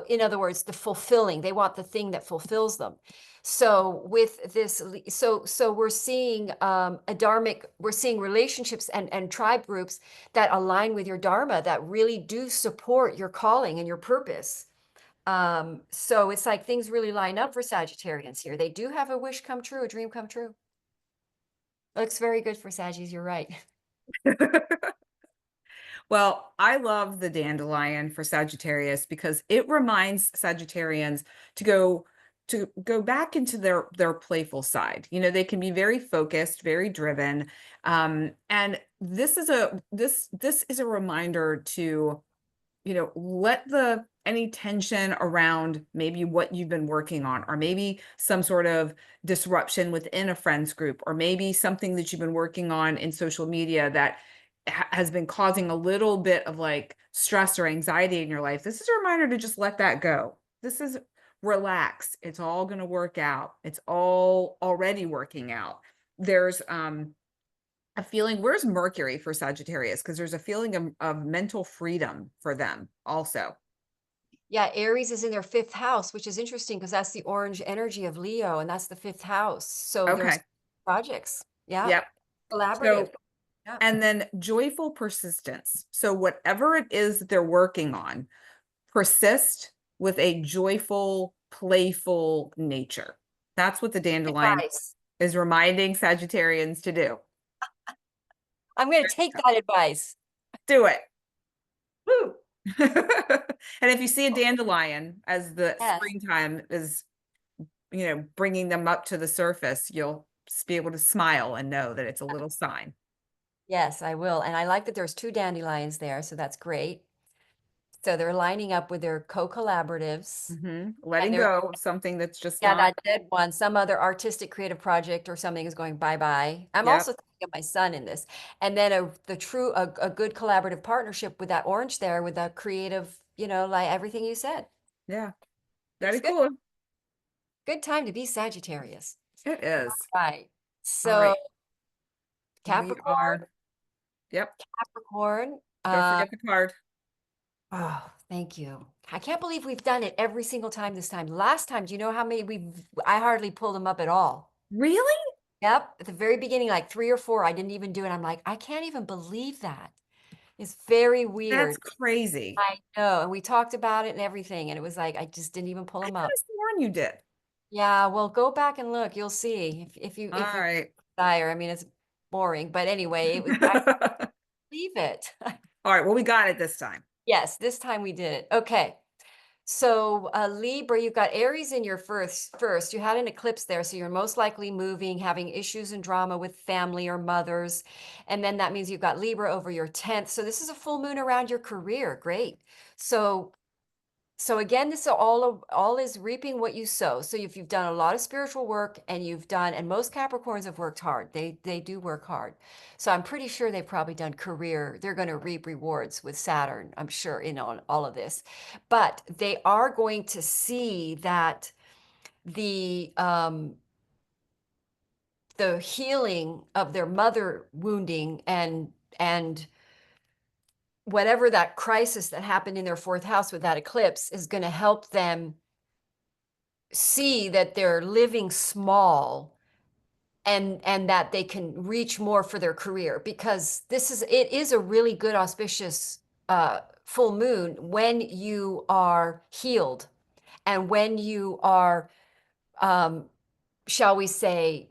in other words, they want the thing that fulfills them. So with this, so we're seeing we're seeing relationships and tribe groups that align with your dharma, that really do support your calling and your purpose. So it's like things really line up for Sagittarians here. They do have a wish come true, a dream come true. Looks very good for Saggies, you're right. Well, I love the dandelion for Sagittarius because it reminds Sagittarians to go back into their playful side. They can be very focused, very driven. And this is a reminder to, let any tension around maybe what you've been working on, or maybe some sort of disruption within a friends group, or maybe something that you've been working on in social media that has been causing a little bit of like stress or anxiety in your life. This is a reminder to just let that go. This is relax. It's all going to work out. It's all already working out. There's a feeling, where's Mercury for Sagittarius? Because there's a feeling of mental freedom for them also. Yeah, Aries is in their fifth house, which is interesting because that's the orange energy of Leo, and that's the fifth house. So there's Okay. projects. Yeah. Yep. Collaborative. So, Yeah. and then joyful persistence. So whatever it is that they're working on, persist with a joyful, playful nature. That's what the dandelion Advice. is reminding Sagittarians to do. I'm going to take that advice. Do it. Woo. And if you see a dandelion as the Yes. springtime is, bringing them up to the surface, you'll just be able to smile and know that it's a little sign. Yes, I will. And I like that there's two dandelions there, so that's great. So they're lining up with their co-collaboratives. And Letting they're, go of something that's just yeah, not. that dead one, some other artistic creative project or something is going bye-bye. I'm Yep. also thinking of my son in this. And then a good collaborative partnership with that orange there with the creative, like everything you said. Yeah. It's Very good. cool. Good time to be Sagittarius. It is. Right. All So right. We Capricorn, are. Yep. Capricorn. Don't forget the card. Oh, thank you. I can't believe we've done it every single time this time. Last time, do you know how many I hardly pulled them up at all. Really? Yep. At the very beginning, like 3 or 4, I didn't even do it. I'm like, I can't even believe that. It's very That's weird. crazy. I know. And we talked about it and everything. And it was like, I just didn't even pull I them could up. have sworn you did. Yeah. Well, go back and look. You'll see All if you right. desire. I mean, it's boring, but anyway, I believe it. All right. Well, we got it this time. Yes. This time we did it. Okay. So Libra, you've got Aries in your first. You had an eclipse there, so you're most likely moving, having issues and drama with family or mothers. And then that means you've got Libra over your 10th. So this is a full moon around your career. Great. So again, this all is reaping what you sow. So if you've done a lot of spiritual work and most Capricorns have worked hard. They do work hard. So I'm pretty sure they've probably done career. They're going to reap rewards with Saturn, I'm sure, in all of this. But they are going to see that the um the healing of their mother wounding and whatever that crisis that happened in their fourth house with that eclipse is going to help them see that they're living small and that they can reach more for their career because it is a really good auspicious full moon when you are healed and when you are um, shall we say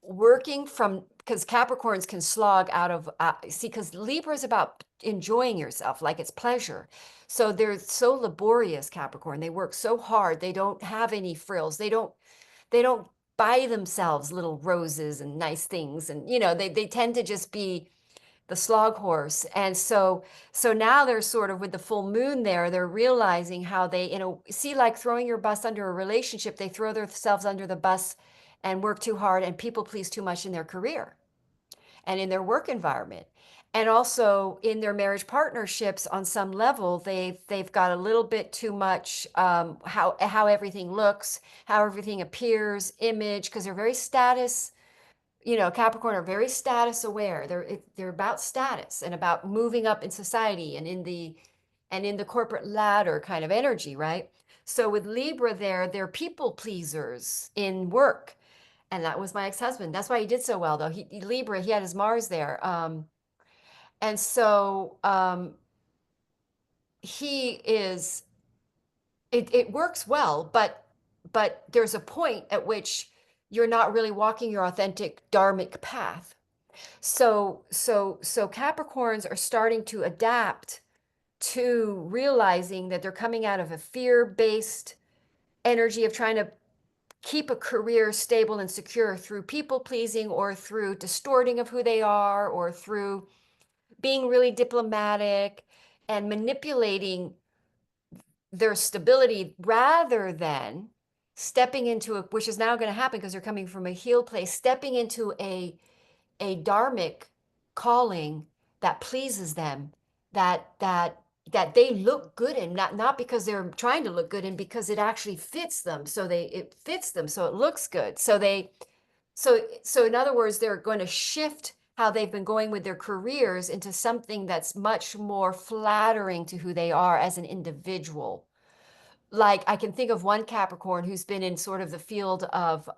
working from because Capricorns can slog out of see because Libra is about enjoying yourself like it's pleasure. So they're so laborious, Capricorn. They work so hard. They don't have any frills. They don't buy themselves little roses and nice things. And they tend to just be the slog horse. And so now they're sort of with the full moon there, they're realizing how they, see, like throwing your bus under a relationship, they throw themselves under the bus and work too hard and people please too much in their career and in their work environment. And also in their marriage partnerships, on some level, they've got a little bit too much how everything looks, how everything appears, image, because they're very status. Capricorn are very status aware. They're about status and about moving up in society and in the corporate ladder kind of energy, right? So with Libra there, they're people pleasers in work. And that was my ex-husband. That's why he did so well, though. Libra, he had his Mars there. And so he is, it works well, but there's a point at which you're not really walking your authentic dharmic path. So Capricorns are starting to adapt to realizing that they're coming out of a fear-based energy of trying to keep a career stable and secure through people pleasing or through distorting of who they are or through being really diplomatic and manipulating their stability rather than stepping into which is now going to happen because they're coming from a healed place, stepping into a dharmic calling that pleases them, that they look good in, not because they're trying to look good in, because it actually fits them. So it fits them, so it looks good. So in other words, they're going to shift how they've been going with their careers into something that's much more flattering to who they are as an individual. Like I can think of one Capricorn who's been in sort of the field of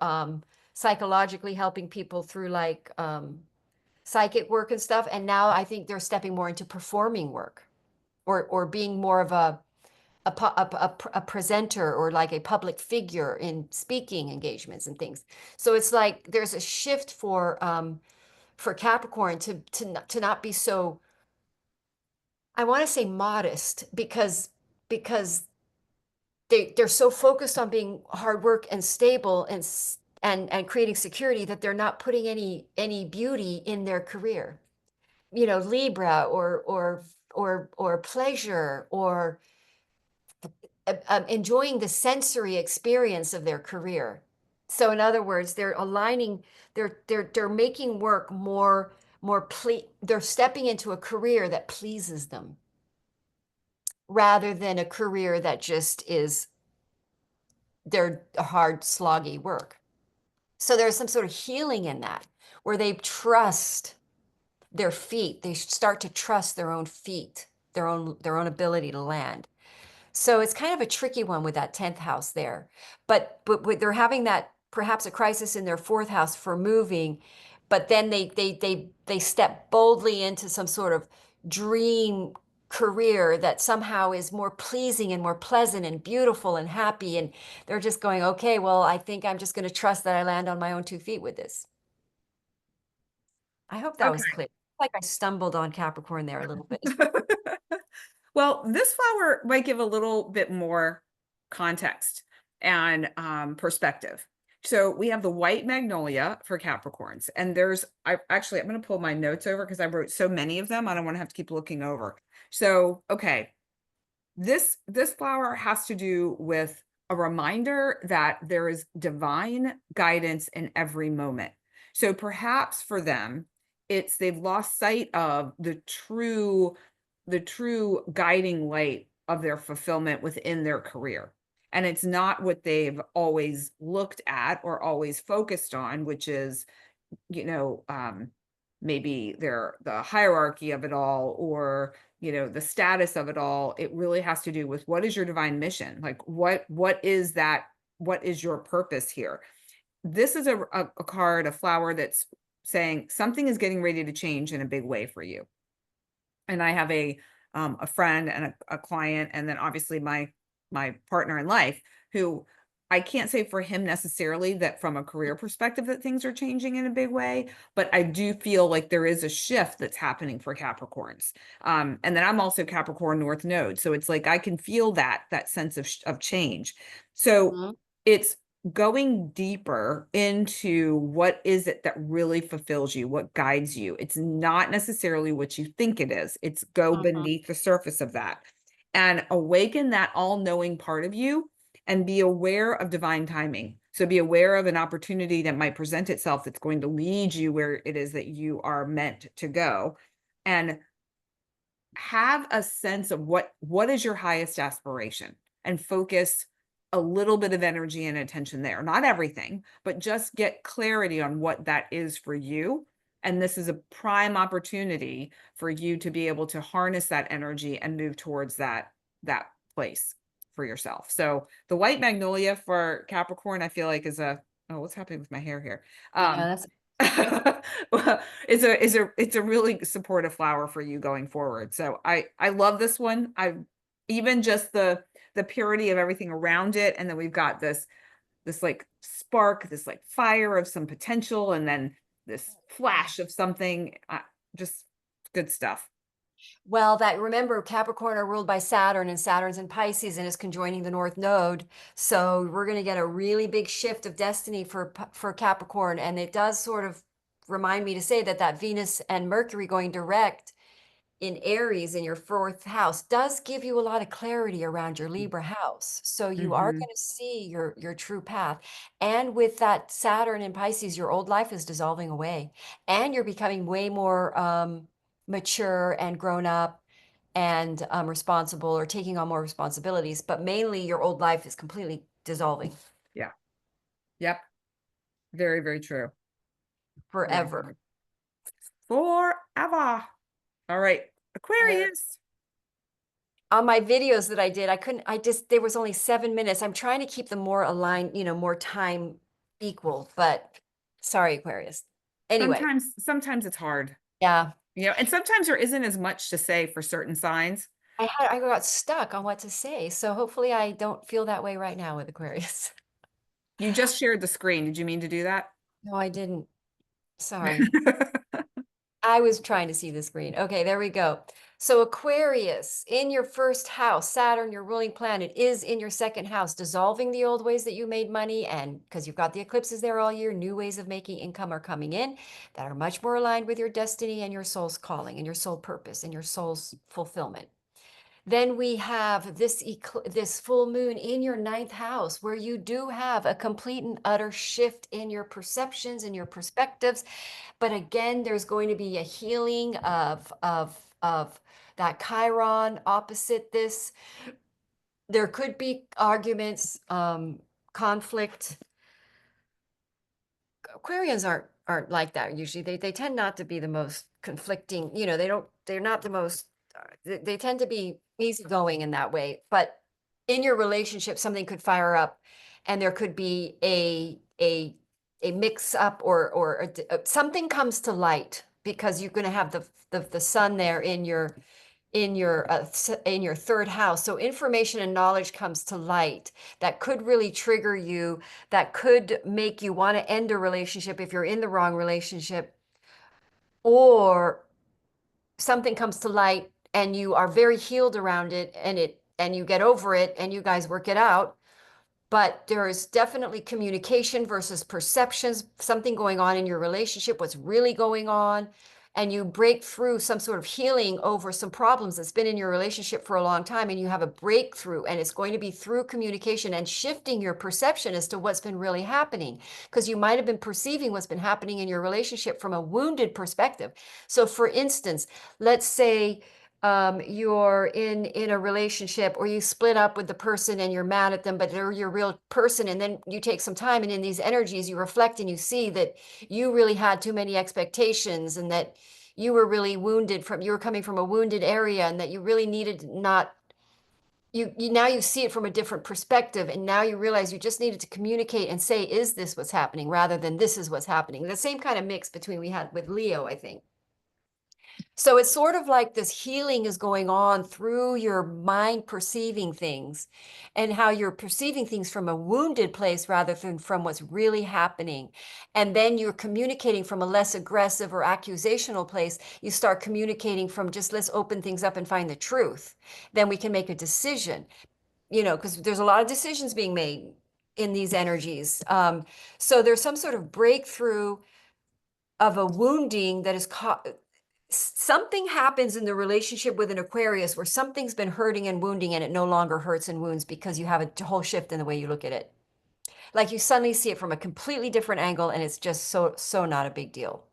psychologically helping people through like psychic work and stuff. And now I think they're stepping more into performing work or being more of a presenter or like a public figure in speaking engagements and things. So it's like there's a shift for Capricorn to not be so, I want to say modest because they're so focused on being hard work and stable and creating security that they're not putting any beauty in their career. You know, Libra or pleasure or enjoying the sensory experience of their career. So in other words, they're aligning, they're making work they're stepping into a career that pleases them rather than a career that just is their hard, sloggy work. So there's some sort of healing in that where they trust their feet. They start to trust their own feet, their own ability to land. So it's kind of a tricky one with that 10th house there. But they're having that perhaps a crisis in their 4th house for moving, but then they step boldly into some sort of dream career that somehow is more pleasing and more pleasant and beautiful and happy. And they're just going, okay, well, I think I'm just going to trust that I land on my own 2 feet with this. I hope that was Okay. clear. Like I stumbled on Capricorn there a little bit. Well, this flower might give a little bit more context and perspective. So we have the white magnolia for Capricorns, and I'm going to pull my notes over because I wrote so many of them. I don't want to have to keep looking over. So, okay, this flower has to do with a reminder that there is divine guidance in every moment. So perhaps for them, they've lost sight of the true guiding light of their fulfillment within their career. And it's not what they've always looked at or always focused on, which is, you know, maybe the hierarchy of it all, or, you know, the status of it all. It really has to do with, what is your divine mission? Like, what is that? What is your purpose here? This is a card, a flower that's saying something is getting ready to change in a big way for you. And I have a friend and a client, and then obviously my partner in life, who I can't say for him necessarily that from a career perspective that things are changing in a big way, but I do feel like there is a shift that's happening for Capricorns. And then I'm also Capricorn North Node, so it's like I can feel that sense of change. So Mhm. it's going deeper into what is it that really fulfills you, what guides you. It's not necessarily what you think it is. It's go Mhm. beneath the surface of that and awaken that all-knowing part of you, and be aware of divine timing. So be aware of an opportunity that might present itself that's going to lead you where it is that you are meant to go, and have a sense of what is your highest aspiration, and focus a little bit of energy and attention there. Not everything, but just get clarity on what that is for you. And this is a prime opportunity for you to be able to harness that energy and move towards that place for yourself. So the white magnolia for Capricorn, I feel like is oh, what's happening with my hair here? Yeah, that's Well, it's a really supportive flower for you going forward. So I love this one. I even just the purity of everything around it, and then we've got this like spark, this like fire of some potential, and then this flash of something. Just good stuff. well, that remember Capricorn are ruled by Saturn and Saturn's in Pisces and is conjoining the North Node. So we're going to get a really big shift of destiny for Capricorn. And it does sort of remind me to say that Venus and Mercury going direct in Aries in your 4th house does give you a lot of clarity around your Libra house. So you are Mm-hmm. going to see your true path. And with that Saturn in Pisces, your old life is dissolving away and you're becoming way more mature and grown up and responsible or taking on more responsibilities. But mainly your old life is completely dissolving Yeah. Yep. Very, very true. Very forever. true. Forever. All right. There. Aquarius. On my videos that I did, there was only 7 minutes. I'm trying to keep them more aligned, more time equal, but sorry, Aquarius. Anyway, Sometimes it's hard. yeah, You know, and sometimes there isn't as much to say for certain signs. I got stuck on what to say. So hopefully I don't feel that way right now with Aquarius. You just shared the screen. Did you mean to do that? No, I didn't. Sorry. I was trying to see the screen. Okay, there we go. So Aquarius, in your first house, Saturn, your ruling planet, is in your second house, dissolving the old ways that you made money. And because you've got the eclipses there all year, new ways of making income are coming in that are much more aligned with your destiny and your soul's calling and your soul purpose and your soul's fulfillment. Then we have this full moon in your ninth house, where you do have a complete and utter shift in your perceptions and your perspectives. But again, there's going to be a healing of that Chiron opposite this. There could be arguments, conflict. Aquarians aren't like that usually. They tend not to be the most conflicting, they're not the most, they tend to be easygoing in that way. But in your relationship, something could fire up and there could be a mix up, or something comes to light, because you're going to have the sun there in your in your third house. So information and knowledge comes to light that could really trigger you, that could make you want to end a relationship if you're in the wrong relationship, or something comes to light and you are very healed around it, and you get over it and you guys work it out. But there is definitely communication versus perceptions, something going on in your relationship, what's really going on, and you break through some sort of healing over some problems that's been in your relationship for a long time, and you have a breakthrough, and it's going to be through communication and shifting your perception as to what's been really happening, because you might have been perceiving what's been happening in your relationship from a wounded perspective. So for instance, let's say you're in a relationship, or you split up with the person and you're mad at them, but they're your real person. And then you take some time, and in these energies, you reflect and you see that you really had too many expectations, and that you were really wounded you were coming from a wounded area, and that you really needed not, you now you see it from a different perspective. And now you realize you just needed to communicate and say, is this what's happening, rather than this is what's happening. The same kind of mix between we had with Leo, I think. So it's sort of like this healing is going on through your mind perceiving things, and how you're perceiving things from a wounded place rather than from what's really happening. And then you're communicating from a less aggressive or accusational place. You start communicating from just, let's open things up and find the truth. Then we can make a decision, because there's a lot of decisions being made in these energies. So there's some sort of breakthrough of a wounding that is something happens in the relationship with an Aquarius where something's been hurting and wounding, and it no longer hurts and wounds, because you have a whole shift in the way you look at it. Like you suddenly see it from a completely different angle, and it's just so not a big deal.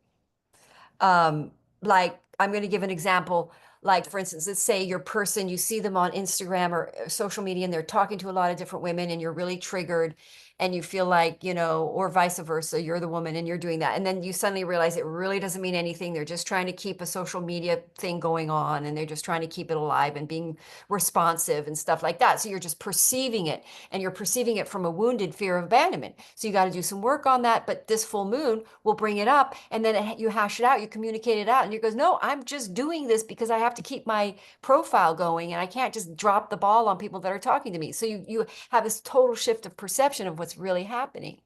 Like I'm going to give an example. Like, for instance, let's say your person, you see them on Instagram or social media, and they're talking to a lot of different women, and you're really triggered, and you feel like, or vice versa, you're the woman and you're doing that. And then you suddenly realize it really doesn't mean anything. They're just trying to keep a social media thing going on, and they're just trying to keep it alive and being responsive and stuff like that. So you're just perceiving it, and you're perceiving it from a wounded fear of abandonment. So you got to do some work on that. But this full moon will bring it up, and then you hash it out, you communicate it out, and you goes, no, I'm just doing this because I have to keep my profile going, and I can't just drop the ball on people that are talking to me. So you have this total shift of perception of what's really happening.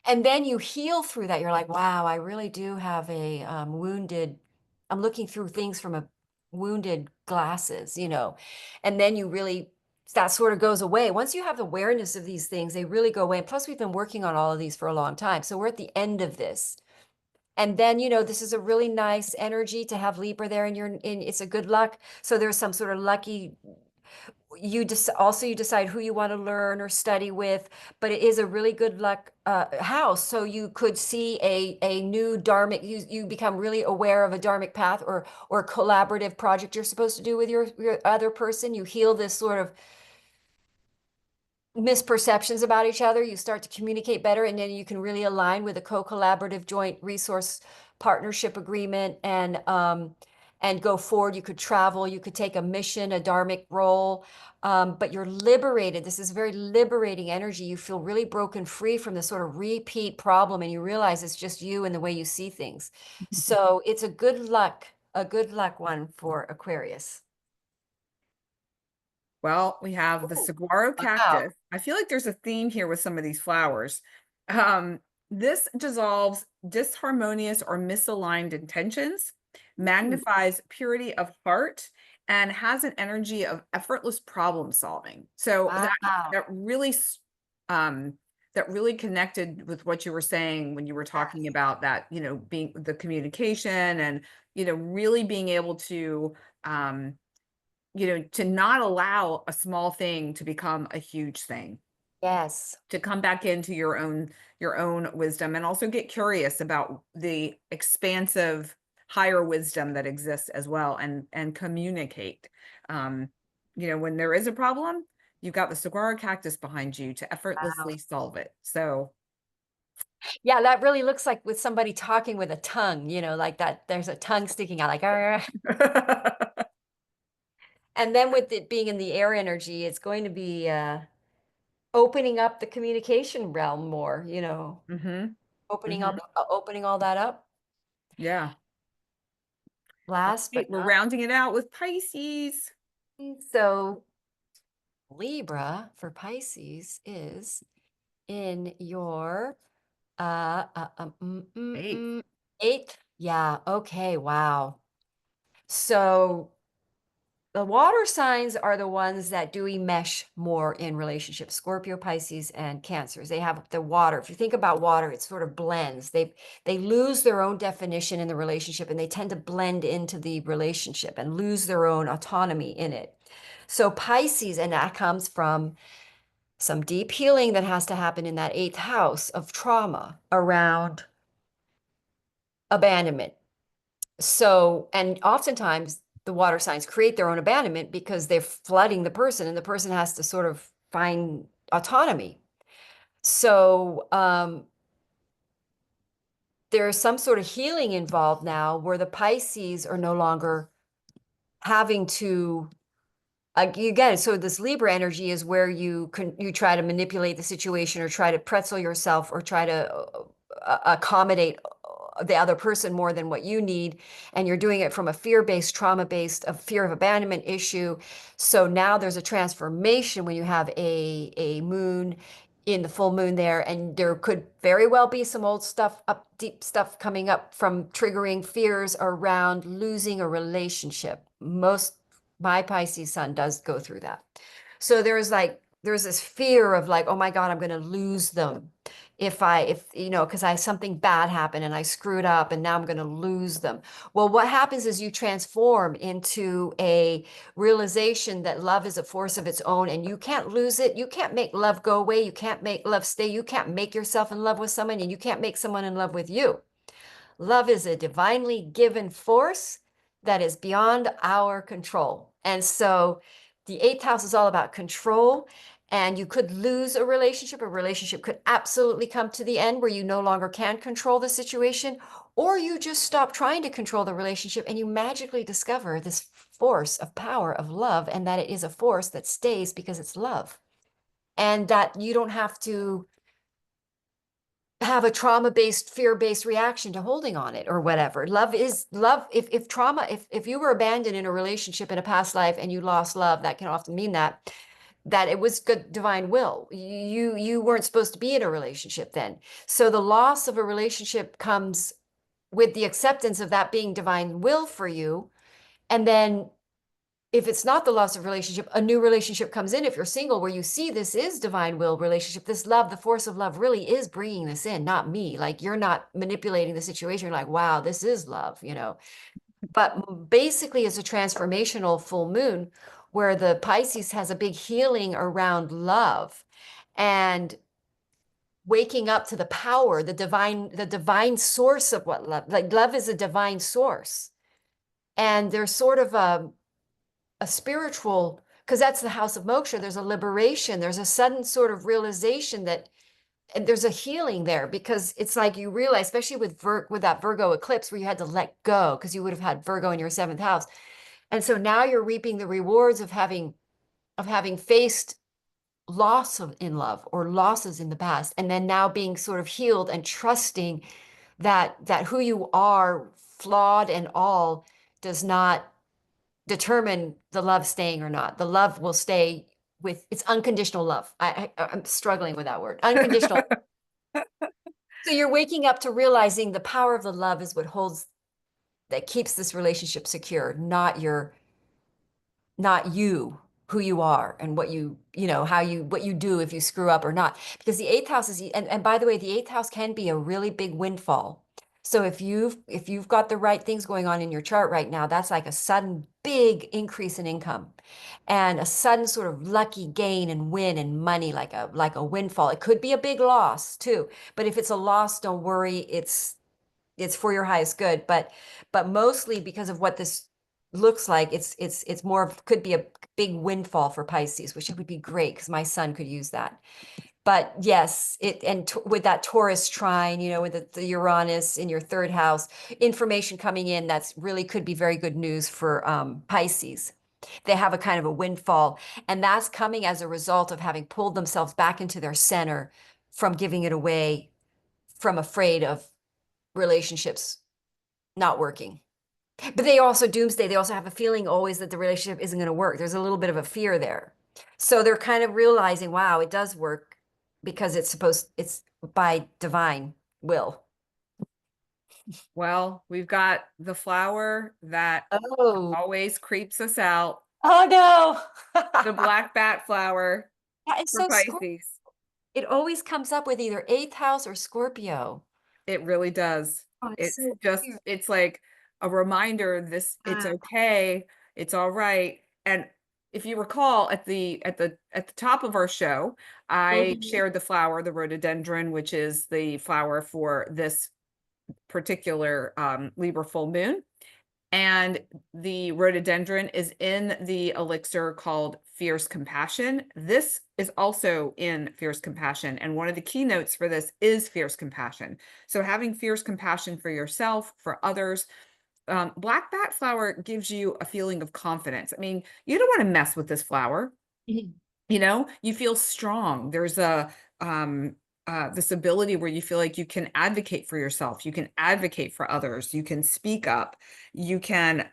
And then you heal through that. You're like, wow, I really do have a wounded, I'm looking through things from a wounded glasses, and then you really, that sort of goes away. Once you have awareness of these things, they really go away. And plus, we've been working on all of these for a long time. So we're at the end of this. And then, this is a really nice energy to have Libra there, and it's a good luck. So there's some sort of lucky, you decide who you want to learn or study with, but it is a really good luck house. So you could see a new dharmic, you become really aware of a dharmic path, or collaborative project you're supposed to do with your other person. You heal this sort of misperceptions about each other. You start to communicate better, and then you can really align with a co-collaborative joint resource partnership agreement, and go forward. You could travel, you could take a mission, a dharmic role, but you're liberated. This is very liberating energy. You feel really broken free from this sort of repeat problem, and you realize it's just you and the way you see things. So it's a good luck one for Aquarius. Well, we have the Ooh, saguaro wow. cactus. I feel like there's a theme here with some of these flowers. This dissolves disharmonious or misaligned intentions, Mm, magnifies purity of heart, and has an energy of effortless problem solving. So wow. that really um that really connected with what you were saying when you were talking Yes. about that, being the communication and, really being able to to not allow a small thing to become a huge thing, Yes. to come back into your own wisdom, and also get curious about the expansive higher wisdom that exists as well, and communicate. um when there is a problem, you've got the saguaro cactus behind you to Wow. effortlessly solve it. So Yeah, that really looks like with somebody talking with a tongue, like that there's a tongue sticking out like "Arr." And then with it being in the air energy, it's going to be opening up the communication realm more, hmm opening hmm up opening all that up. yeah. All Last right, but we're not rounding it out with Pisces. least, so Libra for Pisces is in your Eighth. eighth. Yeah, okay, wow. So the water signs are the ones that do mesh more in relationships. Scorpio, Pisces, and Cancers. They have the water. If you think about water, it sort of blends. They lose their own definition in the relationship, and they tend to blend into the relationship and lose their own autonomy in it. So Pisces, and that comes from some deep healing that has to happen in that eighth house of trauma around abandonment. So, and oftentimes the water signs create their own abandonment because they're flooding the person and the person has to sort of find autonomy. So, there's some sort of healing involved now where the Pisces are no longer having to you get it. So this Libra energy is where you try to manipulate the situation or try to pretzel yourself or try to accommodate the other person more than what you need, and you're doing it from a fear-based, trauma-based, of fear of abandonment issue. So now there's a transformation when you have a moon in the full moon there, and there could very well be some old stuff up, deep stuff coming up from triggering fears around losing a relationship. Most my Pisces sun does go through that. So there's this fear of like, oh my God, I'm going to lose them if because I something bad happened and I screwed up and now I'm going to lose them. Well, what happens is you transform into a realization that love is a force of its own and you can't lose it. You can't make love go away. You can't make love stay. You can't make yourself in love with someone and you can't make someone in love with you. Love is a divinely given force that is beyond our control. And so the eighth house is all about control. And you could lose a relationship. A relationship could absolutely come to the end where you no longer can control the situation, or you just stop trying to control the relationship and you magically discover this force of power of love, and that it is a force that stays because it's love. And that you don't have to have a trauma-based, fear-based reaction to holding on it or whatever. Love is love. If trauma, if you were abandoned in a relationship in a past life and you lost love, that can often mean that it was good divine will. You weren't supposed to be in a relationship then. So the loss of a relationship comes with the acceptance of that being divine will for you. And then if it's not the loss of relationship, a new relationship comes in. If you're single, where you see this is divine will relationship, this love, the force of love really is bringing this in, not me. Like you're not manipulating the situation. You're like, wow, this is love. But basically, it's a transformational full moon where the Pisces has a big healing around love and waking up to the power, the divine source of what love, like love is a divine source. And there's sort of a spiritual, because that's the house of moksha, there's a liberation, there's a sudden sort of realization that, and there's a healing there because it's like you realize, especially with that Virgo eclipse where you had to let go because you would have had Virgo in your seventh house. And so now you're reaping the rewards of having faced in love or losses in the past, and then now being sort of healed and trusting that who you are, flawed and all, does not determine the love staying or not. The love will stay with it's unconditional love. I'm struggling with that word. Unconditional. So you're waking up to realizing the power of the love is what that keeps this relationship secure, not you, who you are and what what you do if you screw up or not. Because the eighth house is, and by the way, the eighth house can be a really big windfall. So if you've got the right things going on in your chart right now, that's like a sudden big increase in income and a sudden sort of lucky gain and win and money, like a windfall. It could be a big loss too, but if it's a loss, don't worry, it's for your highest good. But mostly because of what this looks like, it's more of, could be a big windfall for Pisces, which would be great because my son could use that. But yes, with that Taurus trine, with the Uranus in your third house, information coming in that's really could be very good news for Pisces. They have a kind of a windfall, and that's coming as a result of having pulled themselves back into their center from giving it away, from afraid of relationships not working. But they also doomsday, they also have a feeling always that the relationship isn't going to work. There's a little bit of a fear there. So they're kind of realizing, wow, it does work because it's by divine will. Well, we've got the flower that Oh, always creeps us out, oh no. the black bat flower That is for so Scorpio. Pisces. It always comes up with either eighth house or Scorpio. It really does. Oh, it's It's so just, weird. it's like a reminder, it's Ah. okay, it's all right. And if you recall at the top of our show, I Mhm. shared the flower, the rhododendron, which is the flower for this particular Libra full moon. And the rhododendron is in the elixir called Fierce Compassion. This is also in Fierce Compassion. And one of the keynotes for this is Fierce Compassion. So having fierce compassion for yourself, for others. Black bat flower gives you a feeling of confidence. I mean, you don't want to mess with this flower. Mhm. You feel strong. There's a this ability where you feel like you can advocate for yourself, you can advocate for others, you can speak up, you can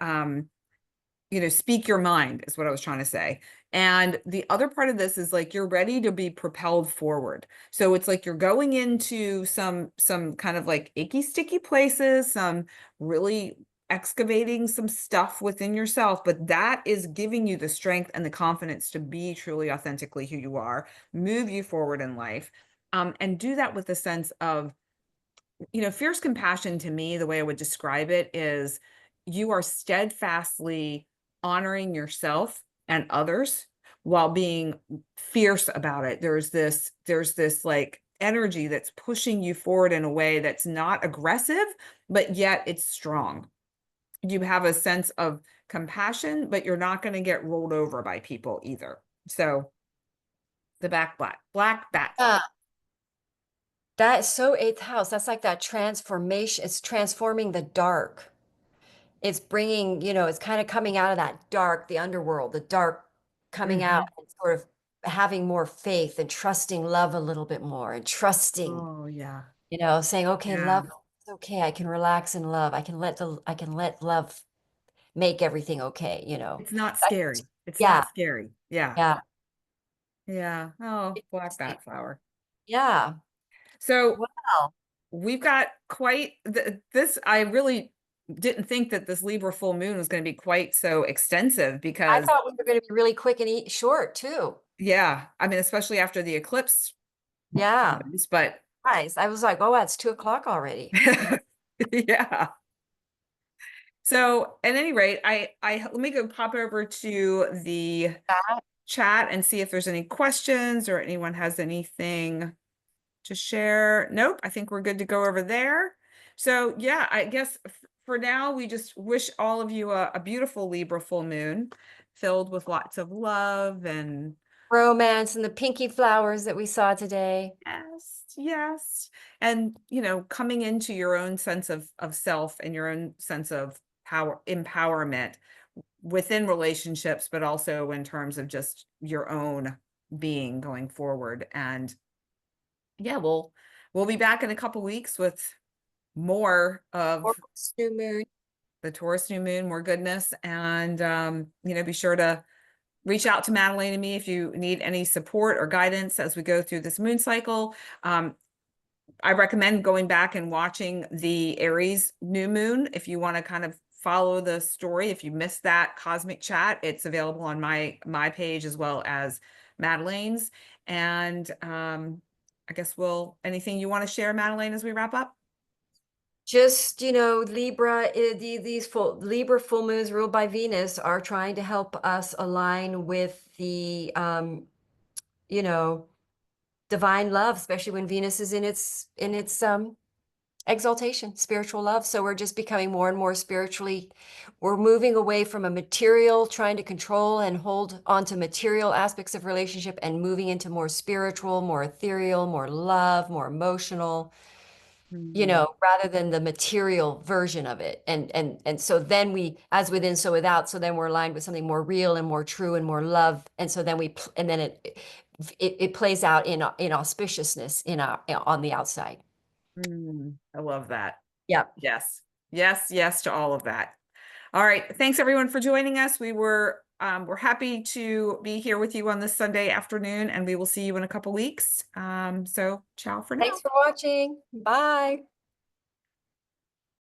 speak your mind is what I was trying to say. And the other part of this is like you're ready to be propelled forward. So it's like you're going into some kind of like icky sticky places, some really excavating some stuff within yourself, but that is giving you the strength and the confidence to be truly authentically who you are, move you forward in life. And do that with a sense of fierce compassion. To me, the way I would describe it is you are steadfastly honoring yourself and others while being fierce about it. There's this like energy that's pushing you forward in a way that's not aggressive, but yet it's strong. You have a sense of compassion, but you're not going to get rolled over by people either. So the black bat flower. Yeah, that is so eighth house. That's like that transformation. It's transforming the dark. It's bringing, it's kind of coming out of that dark, the underworld, the dark coming out Mhm. and sort of having more faith and trusting love a little bit more and trusting, Oh yeah. saying, okay, Yeah. love, it's okay. I can relax in love. I can let love make everything okay, It's not That- scary. It's yeah, not scary. Yeah. yeah. Yeah. Oh, black Interesting. bat flower. Yeah. So Well, we've got quite this. I really didn't think that this Libra full moon was going to be quite so extensive I because, thought we were going to be really quick and short too. yeah, I mean, especially after the eclipse Yeah. happens, but Nice. I was like, oh, it's 2 o'clock already. yeah. So at any rate, I let me go pop over to the chat and see if there's any questions or anyone has anything to share. Nope, I think we're good to go over there. So yeah, I guess for now, we just wish all of you a beautiful Libra full moon filled with lots of love and Romance and the pinky flowers that we saw today. yes, yes. And coming into your own sense of self and your own sense of power, empowerment within relationships, but also in terms of just your own being going forward. And yeah, we'll be back in a couple weeks with more of Taurus new moon. the Taurus new moon, more goodness. And be sure to reach out to Madeline and me if you need any support or guidance as we go through this moon cycle. I recommend going back and watching the Aries new moon if you want to kind of follow the story. If you missed that cosmic chat, it's available on my page as well as Madelaine's. And I guess anything you want to share, Madeleine, as we wrap up? Just, Libra, these Libra full moons ruled by Venus are trying to help us align with the, you know, divine love, especially when Venus is in its exaltation, spiritual love. So we're just becoming more and more spiritually, we're moving away from a material, trying to control and hold on to material aspects of relationship and moving into more spiritual, more ethereal, more love, more emotional, Mm, rather than the material version of it. And so then we, as within, so without, so then we're aligned with something more real and more true and more love. And so then and then it plays out in auspiciousness on the outside. I love that. Yep. Yes. Yes, yes to all of that. All right. Thanks everyone for joining us. We're happy to be here with you on this Sunday afternoon, and we will see you in a couple weeks. So ciao for now. Thanks for watching. Bye.